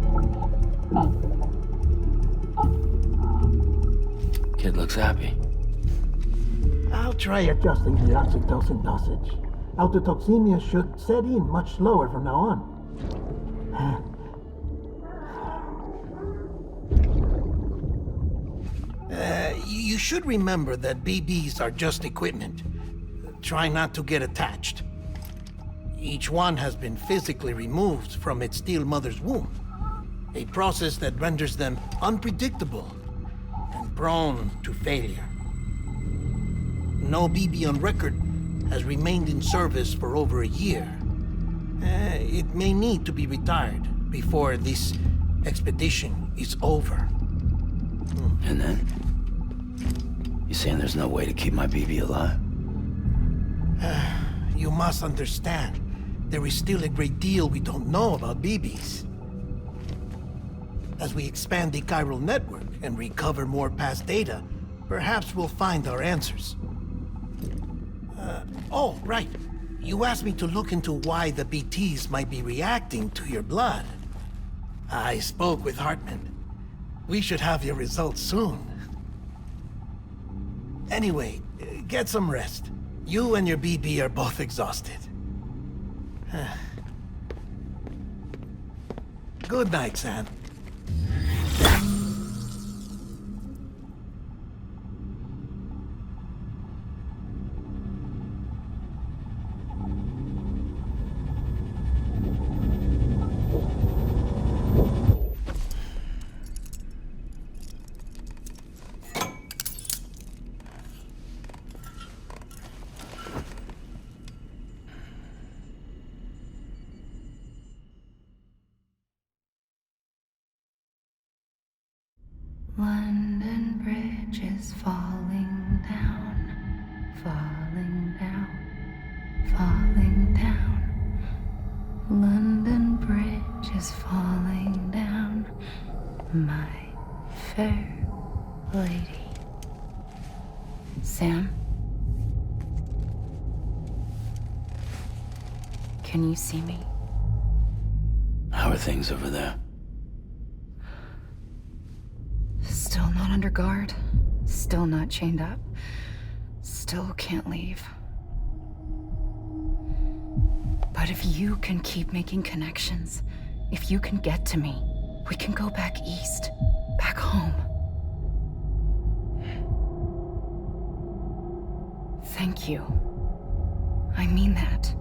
Kid looks happy. I'll try adjusting the oxytocin dosage. Autotoxemia should set in much slower from now on. You should remember that BBs are just equipment. Try not to get attached. Each one has been physically removed from its Steel Mother's womb. A process that renders them unpredictable and prone to failure. No BB on record has remained in service for over a year. It may need to be retired before this expedition is over. And then? You saying there's no way to keep my BB alive? You must understand, there is still a great deal we don't know about BBs. As we expand the chiral network and recover more past data, perhaps we'll find our answers. Oh, right. You asked me to look into why the BTs might be reacting to your blood. I spoke with Hartman. We should have your results soon. Anyway, get some rest. You and your BB are both exhausted. Good night, Sam. London Bridge is falling down, falling down, falling down. London Bridge is falling down, my fair lady. Sam? Can you see me? How are things over there? Still not under guard, still not chained up, still can't leave. But if you can keep making connections, if you can get to me, we can go back east, back home. Thank you. I mean that.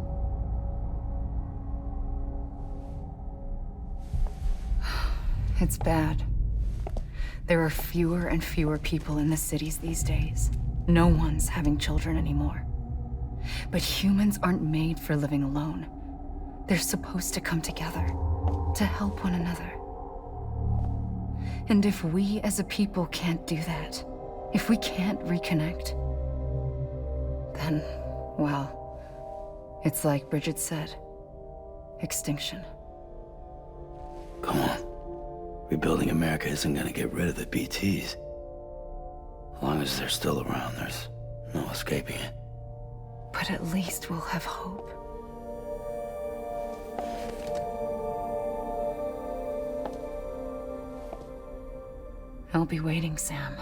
It's bad. There are fewer and fewer people in the cities these days. No one's having children anymore. But humans aren't made for living alone. They're supposed to come together, to help one another. And if we as a people can't do that, if we can't reconnect, then, well, it's like Bridget said, extinction. Come on. Rebuilding America isn't gonna get rid of the BTs. As long as they're still around, there's no escaping it. But at least we'll have hope. I'll be waiting, Sam.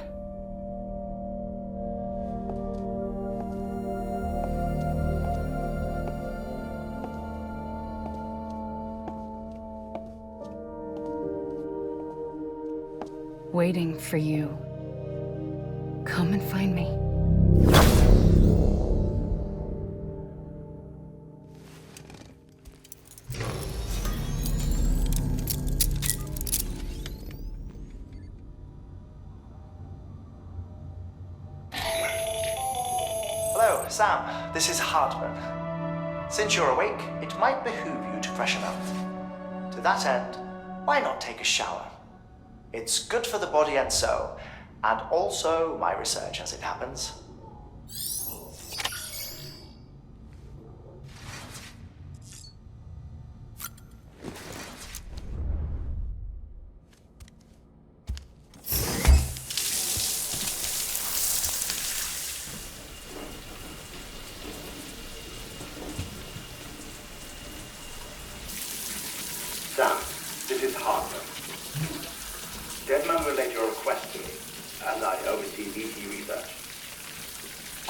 Waiting for you. Come and find me. Hello, Sam. This is Hartman. Since you're awake, it might behoove you to freshen up. To that end, why not take a shower? It's good for the body and soul, and also my research as it happens. Sam, this is Hartman. Deadman relayed your request to me, as I oversee BT research.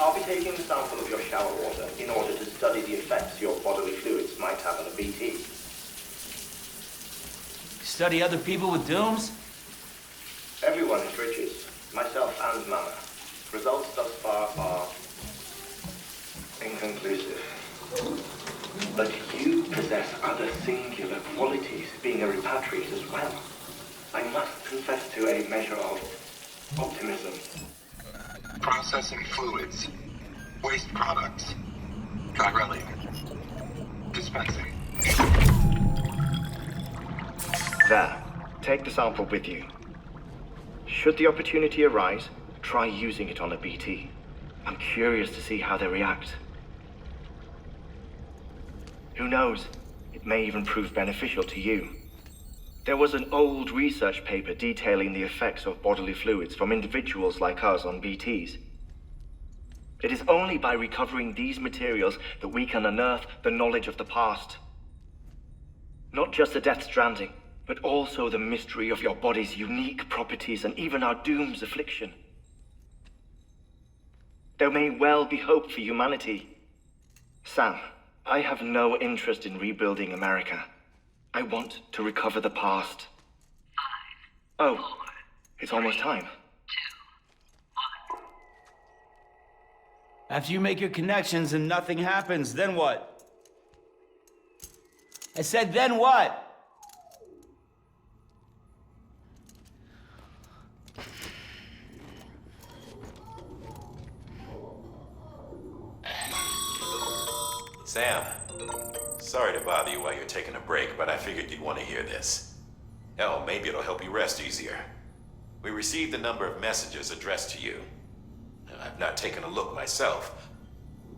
I'll be taking a sample of your shower water in order to study the effects your bodily fluids might have on a BT. Study other people with dooms? Everyone is Bridges, myself and Mama. Results thus far are inconclusive. But you possess other singular qualities, being a repatriate as well. I must confess to a measure of optimism. Processing fluids. Waste products. Chirelli. Dispensing. There. Take the sample with you. Should the opportunity arise, try using it on a BT. I'm curious to see how they react. Who knows? It may even prove beneficial to you. There was an old research paper detailing the effects of bodily fluids from individuals like us on BTs. It is only by recovering these materials that we can unearth the knowledge of the past. Not just the Death Stranding, but also the mystery of your body's unique properties and even our doom's affliction. There may well be hope for humanity. Sam, I have no interest in rebuilding America. I want to recover the past. 5, 4, oh, it's almost time. 2, 1. After you make your connections and nothing happens, then what? I said, then what? Sam, sorry to bother you while you're taking a break, but I figured you'd want to hear this. Hell, maybe it'll help you rest easier. We received a number of messages addressed to you. I've not taken a look myself,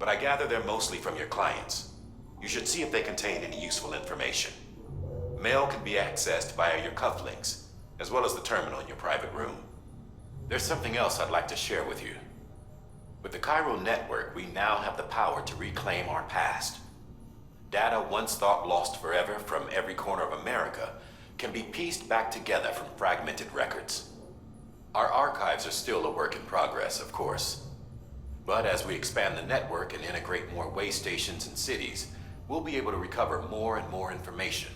but I gather they're mostly from your clients. You should see if they contain any useful information. Mail can be accessed via your cufflinks, as well as the terminal in your private room. There's something else I'd like to share with you. With the Chiral network, we now have the power to reclaim our past. Data once thought lost forever from every corner of America can be pieced back together from fragmented records. Our archives are still a work in progress, of course. But as we expand the network and integrate more way stations and cities, we'll be able to recover more and more information,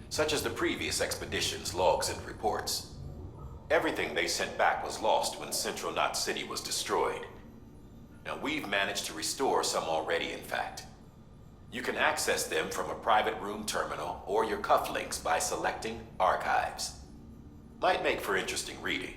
such as the previous expedition's logs and reports. Everything they sent back was lost when Central Knot City was destroyed. Now, we've managed to restore some already, in fact. You can access them from a private room terminal or your cufflinks by selecting Archives. Might make for interesting reading.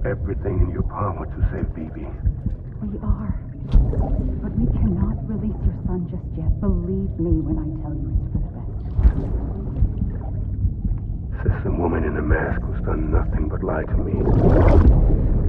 Everything in your power to save BB. We are But we cannot release your son just yet. Believe me when I tell you it's for the best. Says the woman in the mask who's done nothing but lie to me.